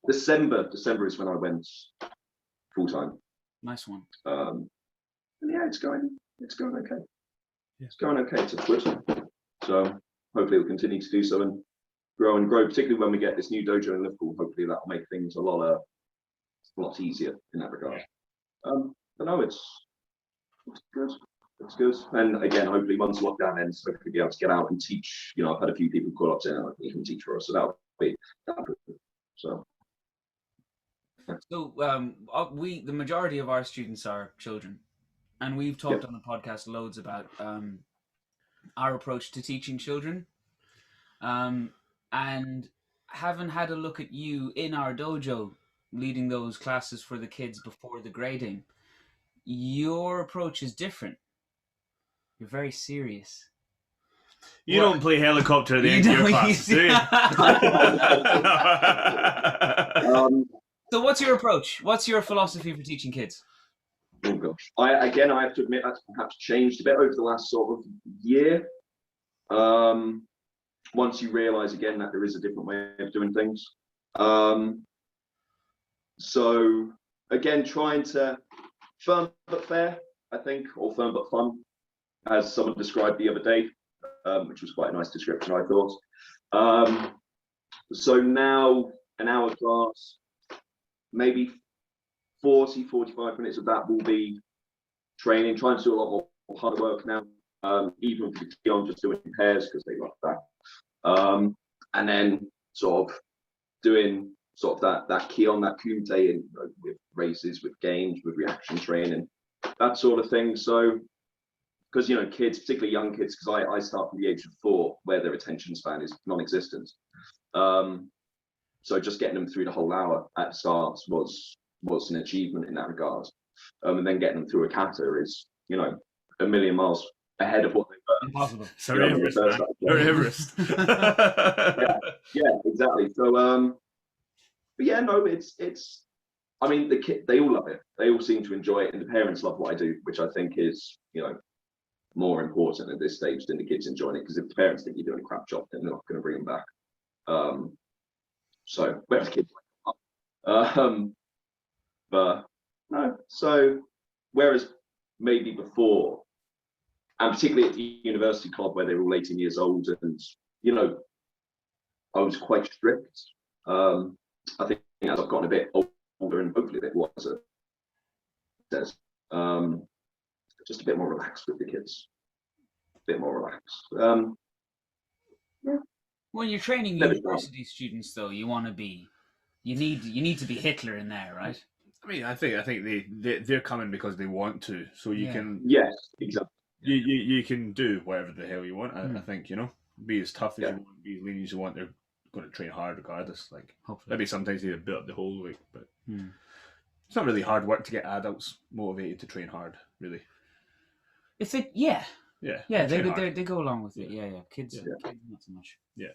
December is when I went full time. Nice one. Yeah, it's going okay. It's going okay. It's good. So hopefully we'll continue to do so and grow, particularly when we get this new dojo in Liverpool. Hopefully that'll make things a lot easier in that regard. But no, it's good. It's good. And again, hopefully once lockdown ends, hopefully be able to get out and teach. You know, I've had a few people call up saying, you can teach for us, so that'll be so. So the majority of our students are children, and we've talked on the podcast loads about our approach to teaching children, and having had a look at you in our dojo leading those classes for the kids before the grading, your approach is different. You're very serious. You don't play helicopter at the end of your class, do you? So what's your approach? What's your philosophy for teaching kids? Oh gosh, I have to admit that's perhaps changed a bit over the last sort of year. Once you realise again that there is a different way of doing things. So again, trying to firm but fair, I think, or firm but fun, as someone described the other day, which was quite a nice description, I thought. So now an hour class, maybe 40-45 minutes of that will be training, trying to do a lot more hard work now, even for the Keon, just doing pairs because they like that. And then sort of doing sort of that Keon, that Kumite, in, with races, with games, with reaction training, that sort of thing. So, because, you know, kids, particularly young kids, because I start from the age of 4, where their attention span is non-existent. So just getting them through the whole hour at the start was an achievement in that regard. And then getting them through a kata is, you know, a million miles ahead of what they were. Impossible. Sorry, Everest. Yeah, exactly. So, but yeah, no, it's. I mean, the kid, they all love it. They all seem to enjoy it, and the parents love what I do, which I think is, you know, more important at this stage than the kids enjoying it. Because if the parents think you're doing a crap job, then they're not going to bring them back. So, whereas kids like, but no. So, whereas maybe before, and particularly at the university club where they were all 18 years old, and you know, I was quite strict. I think as I've gotten a bit older and hopefully a bit wiser, says. Just a bit more relaxed with the kids. A bit more relaxed. Yeah. When you're training Never university students, though, you want to be, you need to be Hitler in there, right? I mean, I think they're coming because they want to, so you can. Yes, exactly. You can do whatever the hell you want. I think, you know, be as tough as you want, be as lean as you want. They're going to train hard regardless. Like, hopefully, maybe sometimes they build up the whole week, but it's not really hard work to get adults motivated to train hard. Really, If it, they go along with it. Yeah. Kids not so much. Yeah,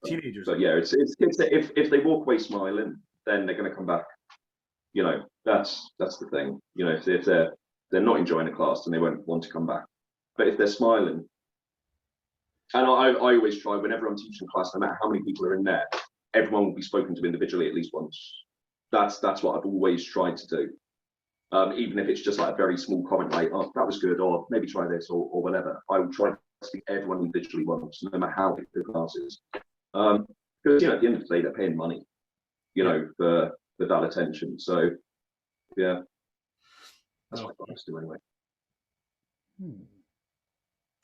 teenagers. But yeah, it's kids that if they walk away smiling, then they're going to come back. You know, that's the thing. You know, if they're not enjoying the class, then they won't want to come back. But if they're smiling, and I always try whenever I'm teaching a class, no matter how many people are in there, everyone will be spoken to individually at least once. That's what I've always tried to do. Even if it's just like a very small comment, like, "Oh, that was good," or "Maybe try this," or whatever. I will try to speak to everyone individually once, no matter how big the class is. Because you know, at the end of the day, they're paying money, you know, for that attention. So yeah, that's what I do anyway.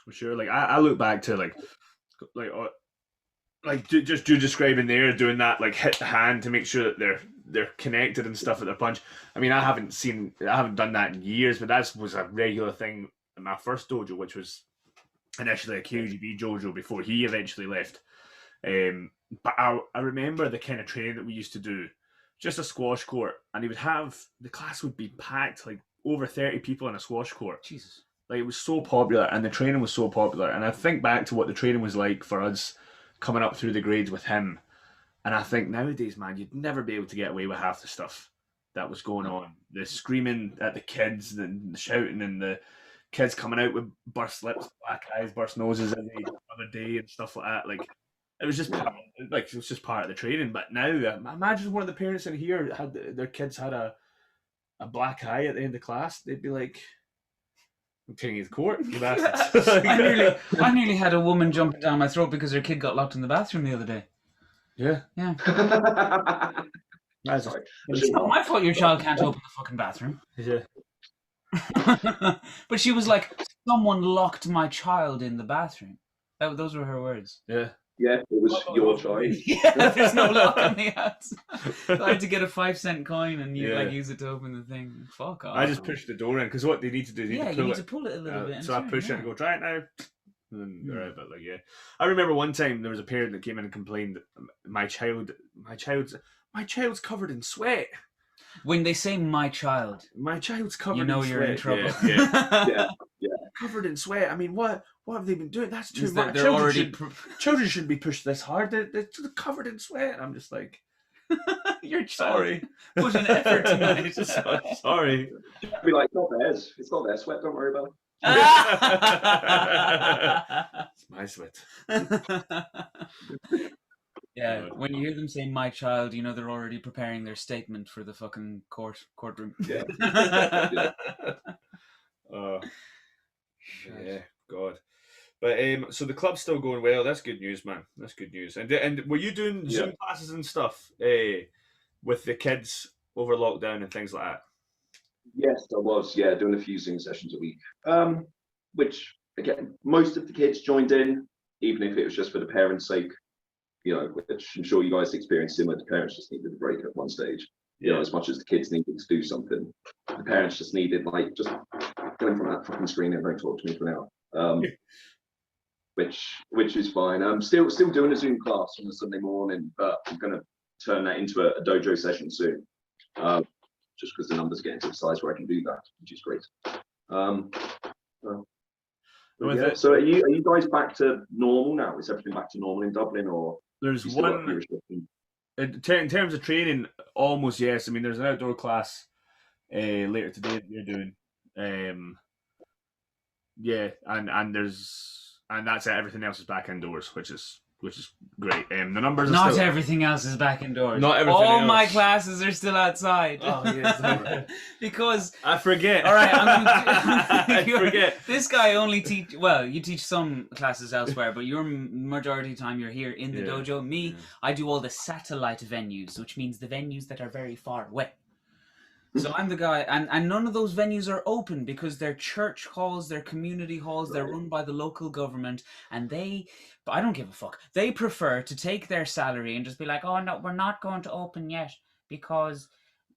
For sure. Like I look back to like just you describing there, doing that, like hit the hand to make sure that they're connected and stuff at their punch. I mean, I haven't done that in years, but that was a regular thing in my first dojo, which was initially a KGB dojo before he eventually left. But I remember the kind of training that we used to do, just a squash court, and the class would be packed, like over 30 people in a squash court. Jesus. Like, it was so popular, and the training was so popular. And I think back to what the training was like for us coming up through the grades with him. And I think nowadays, man, you'd never be able to get away with half the stuff that was going on. The screaming at the kids, the shouting, and the kids coming out with burst lips, black eyes, burst noses every other day and stuff like that. Like, it was just part of the training. But now, imagine one of the parents in here had their kids had a black eye at the end of class. They'd be like, "I'm taking his court, you bastards." I nearly had a woman jumping down my throat because her kid got locked in the bathroom the other day. Yeah. It's not my fault your child can't open the fucking bathroom. Yeah. But she was like, "Someone locked my child in the bathroom." Those were her words. Yeah. Yeah, it was your child. Yeah, there's no lock on the outside. So I had to get a 5-cent coin and use it to open the thing. Fuck off. I just pushed the door in because what they need to do is you need to pull it a little bit. So I push it and go, "Try it now." And then they're out. But like, yeah, I remember one time there was a parent that came in and complained that my child's covered in sweat. When they say "my child," child's covered in you're sweat. in trouble. Yeah. Covered in sweat. I mean, what have they been doing? That's too much. Children shouldn't be pushed this hard. They're covered in sweat. I'm just like, you're sorry. Put an effort tonight. Sorry. I'd be like, "It's not theirs. It's not their sweat. Don't worry about it." It's my sweat. Yeah, when you hear them say "my child," you know they're already preparing their statement for the fucking courtroom. Yeah. Yeah, God. But so the club's still going well. That's good news, man. That's good news. And were you doing Zoom classes and stuff with the kids over lockdown and things like that? Yes, I was. Yeah, doing a few Zoom sessions a week. Which again, most of the kids joined in, even if it was just for the parents' sake. You know, which I'm sure you guys experienced similar. The parents just needed a break at one stage. You know, as much as the kids needed to do something, the parents just needed like just go in front of that fucking screen and don't talk to me for now. Which is fine. I'm still doing a Zoom class on a Sunday morning, but I'm going to turn that into a dojo session soon. Just because the numbers get into the size where I can do that, which is great. So are you guys back to normal now? Is everything back to normal in Dublin, or there's one in terms of training? Almost, yes. I mean, there's an outdoor class later today that you're doing. Yeah, and that's it. Everything else is back indoors, which is great. The numbers are not everything else is back indoors. Not everything All else. my classes are still outside. Oh yes, because I forget. All right, I forget. This guy only teach. Well, you teach some classes elsewhere, but your majority of the time you're here in the dojo. Me, I do all the satellite venues, which means the venues that are very far away. So I'm the guy, and none of those venues are open because they're church halls, they're community halls, they're run by the local government, and but I don't give a fuck. They prefer to take their salary and just be like, oh no, we're not going to open yet because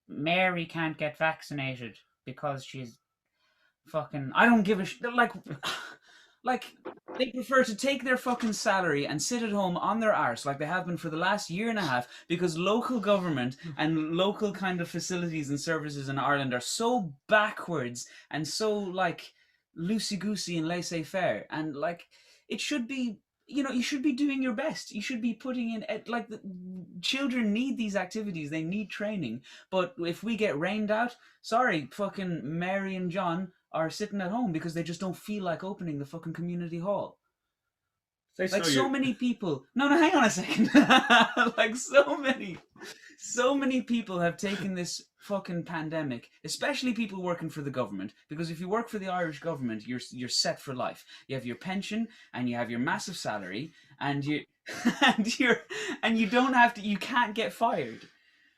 Mary can't get vaccinated because she's fucking. I don't give a like they prefer to take their fucking salary and sit at home on their arse like they have been for the last year and a half because local government and local kind of facilities and services in Ireland are so backwards and so like loosey-goosey and laissez-faire, and like it should be, you should be doing your best. You should be putting in, like, the children need these activities, they need training. But if we get rained out, sorry, fucking Mary and John are sitting at home because they just don't feel like opening the fucking community hall. Like so many people. No, hang on a second. Like so many people have taken this fucking pandemic, especially people working for the government, because if you work for the Irish government, you're set for life. You have your pension and you have your massive salary, and you don't have to. You can't get fired.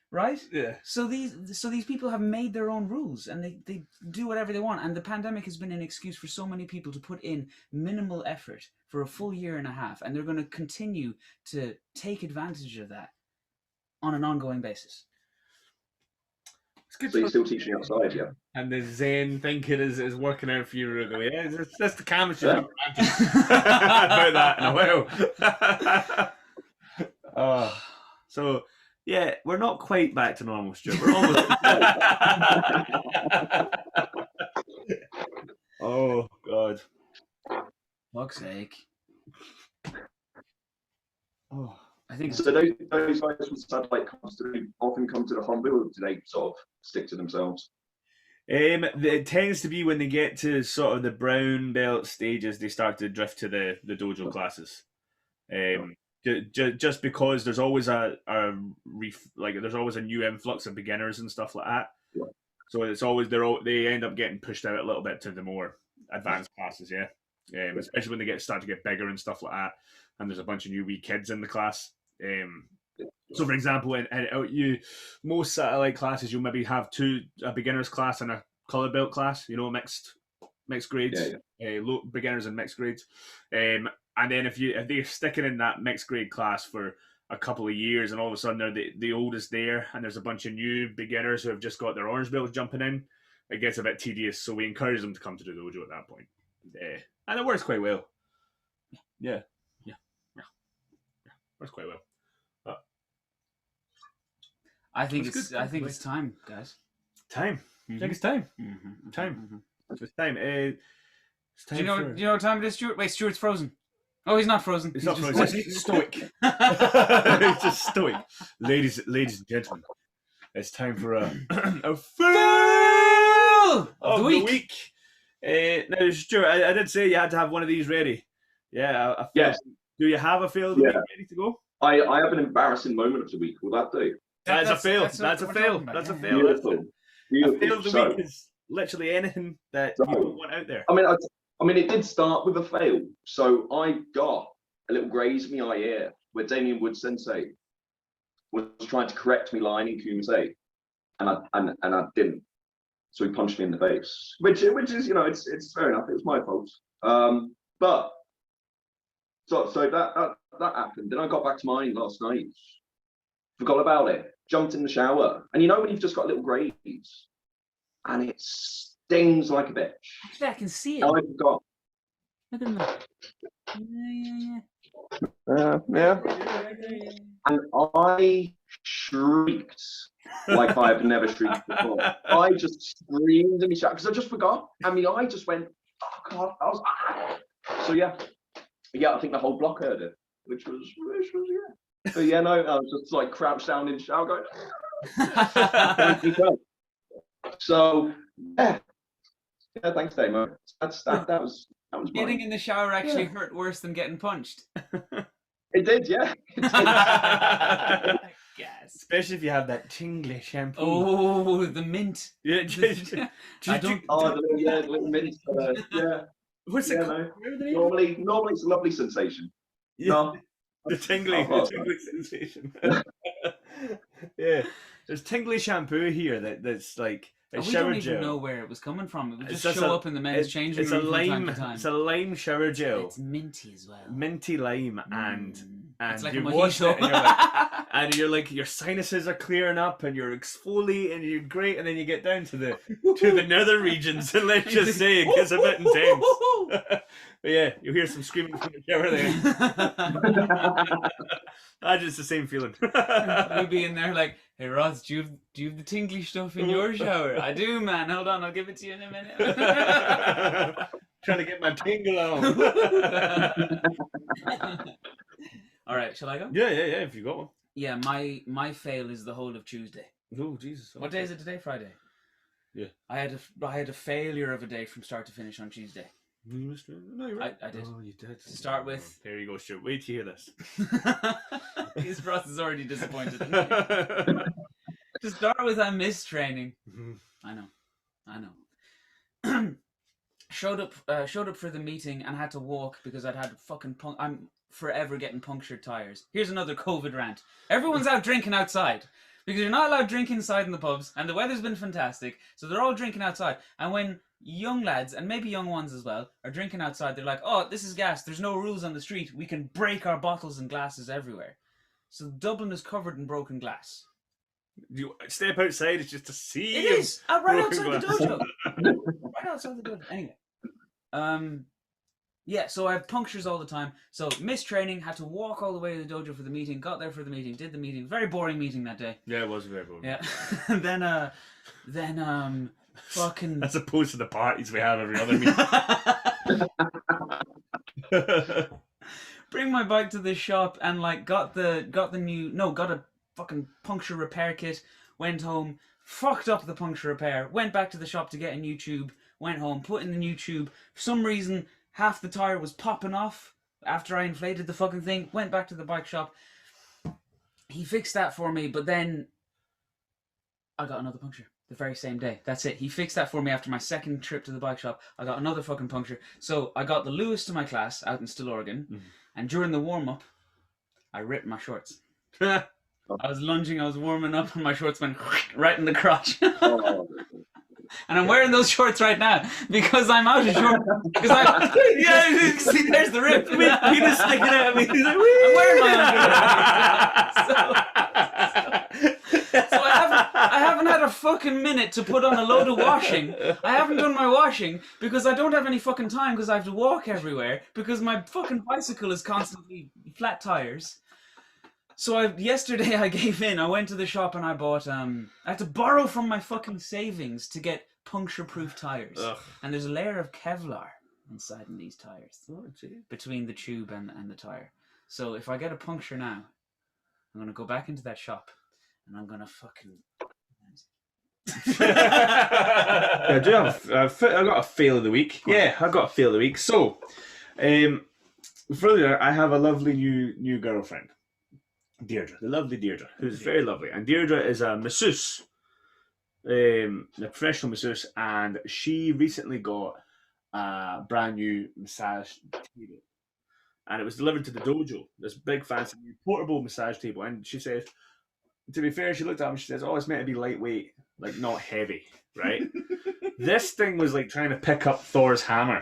Right? Yeah. So these people have made their own rules and they do whatever they want. And the pandemic has been an excuse for so many people to put in minimal effort for a full year and a half. And they're going to continue to take advantage of that on an ongoing basis. It's good. So you're still teaching outside, yeah? And the Zen thinking is working out for you, really. Yeah, that's the chemistry Yeah. about that in a while. So. Yeah, we're not quite back to normal, Stuart. We're almost. Oh God! Fuck's sake! Oh, I think so. Those guys with satellite comms, do they often come to the Hombu, or do they sort of stick to themselves? It tends to be when they get to sort of the brown belt stages, they start to drift to the dojo classes. Just because there's always there's always a new influx of beginners and stuff like that. Yeah. So it's always they end up getting pushed out a little bit to the more advanced classes, yeah. Especially when they start to get bigger and stuff like that, and there's a bunch of new wee kids in the class. So for example, in most satellite classes, you'll maybe have a beginners class and a colour belt class. Mixed grades, low beginners and mixed grades. And then if they're sticking in that mixed grade class for a couple of years, and all of a sudden they're the oldest there, and there's a bunch of new beginners who have just got their orange belts jumping in, it gets a bit tedious. So we encourage them to come to the dojo at that point, and it works quite well. Yeah, works quite well. I think it's time, guys. Time. Mm-hmm. I think it's time. Mm-hmm. Time. Mm-hmm. It's time. It's time. Do you know what time it is, Stuart? Wait, Stuart's frozen. Oh, he's not frozen. He's not frozen. He's stoic. He's just stoic. Ladies and gentlemen, it's time for a fail of the week. Now, Stuart, I did say you had to have one of these ready. Yeah, a fail. Yes. Do you have a fail of the week ready to go? I have an embarrassing moment of the week. Will that do? That's a fail. That's a fail. That's a fail. Beautiful. A fail of the week is literally anything that you don't want out there. I mean, it did start with a fail. So I got a little graze in my eye ear where Damien Wood Sensei was trying to correct me line in Kumite, and I didn't. So he punched me in the face, which is it's fair enough. It was my fault. But so that happened. Then I got back to mine last night. Forgot about it. Jumped in the shower, and when you've just got a little graze, and it stings like a bitch. Actually, I can see it. I forgot. Look at that. Yeah. And I shrieked like I have never shrieked before. I just screamed in my shower because I just forgot. I mean, I just went, oh God, I was. So yeah, I think the whole block heard it, which was yeah. So yeah, no, I was just like crouched down in the shower going. So yeah, thanks, Damo. That was Getting in the shower actually hurt worse than getting punched. It did, yeah. It did. Yes. Especially if you have that tingly shampoo. Oh, the mint. Yeah, I don't. The little mint. Yeah. What's it called? No. Normally it's a lovely sensation. Yeah. No. The tingly sensation. Yeah. there's tingly shampoo here that's like a And we shower don't even gel. know where it was coming from. It would It's just just show a- up in the men's changing It's room a from time lime. to time. It's a lime shower gel, It's minty as well. minty lime, and It's like a you wash it, mojito. and you're like your sinuses are clearing up, and you're exfoliating, and you're great, and then you get down to the nether regions, and let's just say it gets a bit intense. But yeah, you'll hear some screaming from the shower there. That's just the same feeling. We'll be in there like, hey Ross, do you have the tingly stuff in your shower? I do, man. Hold on, I'll give it to you in a minute. Trying to get my tingle on. All right, shall I go? Yeah. If you got one. Yeah, my fail is the whole of Tuesday. Oh Jesus! What day is it today? Friday. Yeah. I had a failure of a day from start to finish on Tuesday. No, you're right. I did. Oh, you did. To start with. There you go, Stuart. Wait to hear this. His Ross is already disappointed in me. To start with, I missed training. I know. Showed up for the meeting and had to walk because I'd had I'm forever getting punctured tires. Here's another COVID rant. Everyone's out drinking outside because you're not allowed drinking inside in the pubs, and the weather's been fantastic, so they're all drinking outside. And when young lads, and maybe young ones as well, are drinking outside, they're like, oh, this is gas, there's no rules on the street, we can break our bottles and glasses everywhere. So Dublin is covered in broken glass. You step outside, it's just to see. It is right outside glass. the dojo. Right outside the dojo. Anyway, yeah. So I have punctures all the time. So missed training, had to walk all the way to the dojo for the meeting. Got there for the meeting, did the meeting. Very boring meeting that day. Yeah, it was very boring. Yeah. And then fucking. As opposed to the parties we have every other meeting. Bring my bike to the shop and like got a fucking puncture repair kit. Went home, fucked up the puncture repair. Went back to the shop to get a new tube. Went home, put in the new tube. For some reason, half the tire was popping off after I inflated the fucking thing. Went back to the bike shop. He fixed that for me, but then I got another puncture the very same day. That's it. He fixed that for me after my second trip to the bike shop. I got another fucking puncture. So I got the Lewis to my class out in Still, Oregon, and during the warm-up, I ripped my shorts. I was lunging, I was warming up, and my shorts went right in the crotch. And I'm wearing those shorts right now because I'm out of shorts. Because yeah, see, there's the rip. Penis sticking out of me. He's like, I'm wearing my underwear. So I haven't had a fucking minute to put on a load of washing. I haven't done my washing because I don't have any fucking time because I have to walk everywhere because my fucking bicycle is constantly flat tires. So yesterday I gave in. I went to the shop and I bought I had to borrow from my fucking savings to get puncture-proof tires. Ugh. And there's a layer of Kevlar inside in these tires. Oh, gee. Between the tube and the tire. So if I get a puncture now, I'm gonna go back into that shop and I'm gonna fucking I do have. I got a fail of the week. Yeah, I got a fail of the week. So, further, I have a lovely new girlfriend, Deirdre, the lovely Deirdre, who's very lovely. And Deirdre is a masseuse, a professional masseuse, and she recently got a brand new massage table, and it was delivered to the dojo. This big fancy new portable massage table, and she says, to be fair, she looked at him. She says, "Oh, it's meant to be lightweight, like not heavy, right?" This thing was like trying to pick up Thor's hammer.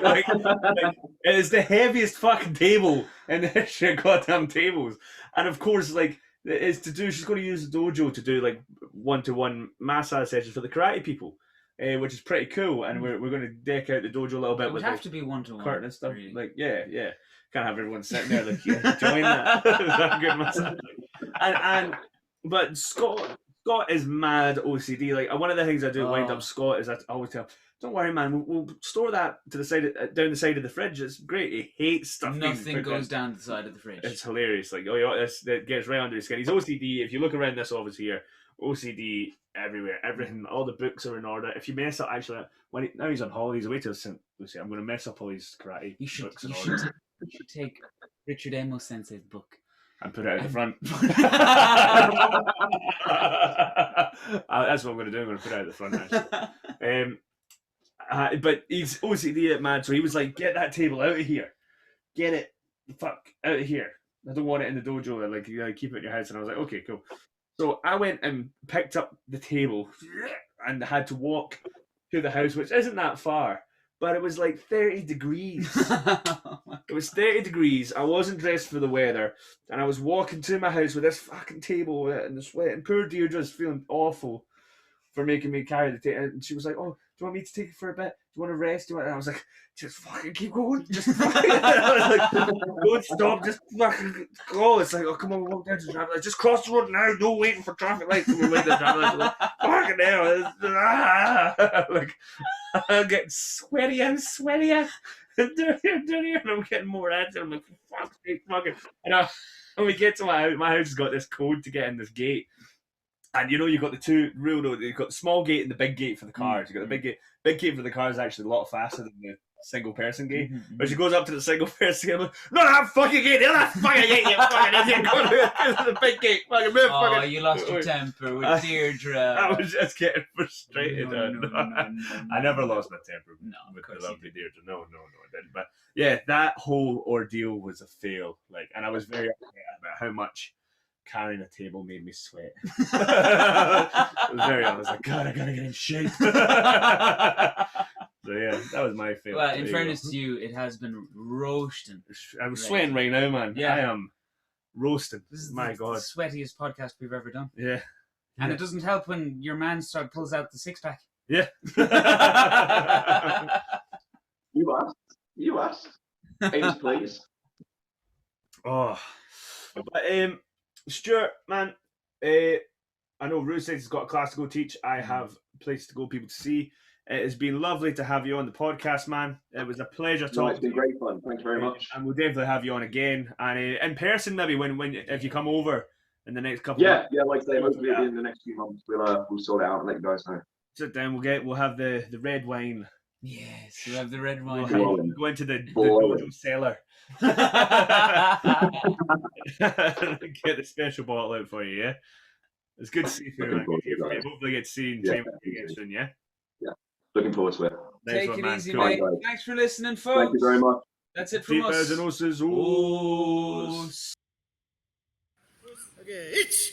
like, it is the heaviest fucking table in the history of goddamn tables. And of course, like, it's to do. She's going to use the dojo to do like one-to-one massage sessions for the karate people, which is pretty cool. And we're going to deck out the dojo a little bit. It would with have like, to be one-to-one. curtain and stuff. Really. Like, yeah. Can't have everyone sitting there like, yeah, join that. That's a good massage. But Scott is mad OCD. Like, one of the things I do wind up Scott is I always tell him, "Don't worry, man. We'll store that to the side, down the side of the fridge. It's great." He hates stuff. Nothing goes down the side of the fridge. It's hilarious. Like, that gets right under his skin. He's OCD. If you look around this office here, OCD everywhere. Everything. All the books are in order. If you mess up, actually, now he's on holidays, wait till I'm going to mess up all these karate books in order. You should take Stuart Amos Sensei's book and put it out the front. That's what I'm going to do. I'm going to put it out the front, actually. But he's OCD mad, so he was like, "Get that table out of here. Get it the fuck out of here. I don't want it in the dojo. Like, you gotta keep it in your house." And I was like, "Okay, cool." So I went and picked up the table and had to walk to the house, which isn't that far, but it was like 30 degrees. It was 30 degrees. I wasn't dressed for the weather, and I was walking to my house with this fucking table in the sweat, and poor Deirdre's feeling awful for making me carry the table. And she was like, "Oh, do you want me to take it for a bit? Do you want to rest?" And I was like, "Just fucking keep going. Just fucking." I was like, "Don't stop. Just fucking go." It's like, "Oh, come on, we'll walk down to the traffic light. Just cross the road now. No waiting for traffic lights." We're waiting for the traffic lights. Like, fucking hell. Like, I'm getting sweaty. I'm sweaty. And I'm getting more active. I'm like, fuck, fucking. And when we get to my house has got this code to get in this gate. And you've got the two real roads. You've got the small gate and the big gate for the cars. You've got the big gate. Big gate for the cars is actually a lot faster than the single person gate. But she goes up to the single person gate. I'm like, "No, that fucking gate. That fucking gate. You fucking idiot. Go to the big gate. Fucking move. Oh, fucking." you lost your temper with Deirdre. I was just getting frustrated. No. I never lost my temper with the lovely Deirdre. No, I didn't. But yeah, that whole ordeal was a fail. Like, and I was very upset about how much carrying a table made me sweat. I was like, God, I gotta get in shape. So yeah, that was my favorite. Well, in fairness to you, it has been roasting. I'm sweating right now, man. Yeah. I am roasting. This is my the God. sweatiest podcast we've ever done. Yeah. And it doesn't help when your man pulls out the six pack. Yeah. You asked. Ames, please. Oh. But Stuart, man, I know Ruth says he's got a class to go teach. I have a place to go, people to see. It has been lovely to have you on the podcast, man. It was a pleasure talking. It's been great fun. Thanks very much. And we'll definitely have you on again. And in person, maybe if you come over in the next couple of months. Yeah, like I say, hopefully in the next few months we'll sort it out and let you guys know. Sit down, we'll have the red wine. Yes, we'll have the red wine. We'll go into the dojo cellar. Get the special bottle out for you, yeah? It's good to see you, man. Hopefully get to see you again soon, yeah? Yeah, looking forward to it. Take it easy, mate. Thanks for listening, folks. Thank you very much. That's it from us. Okay, Okay, it's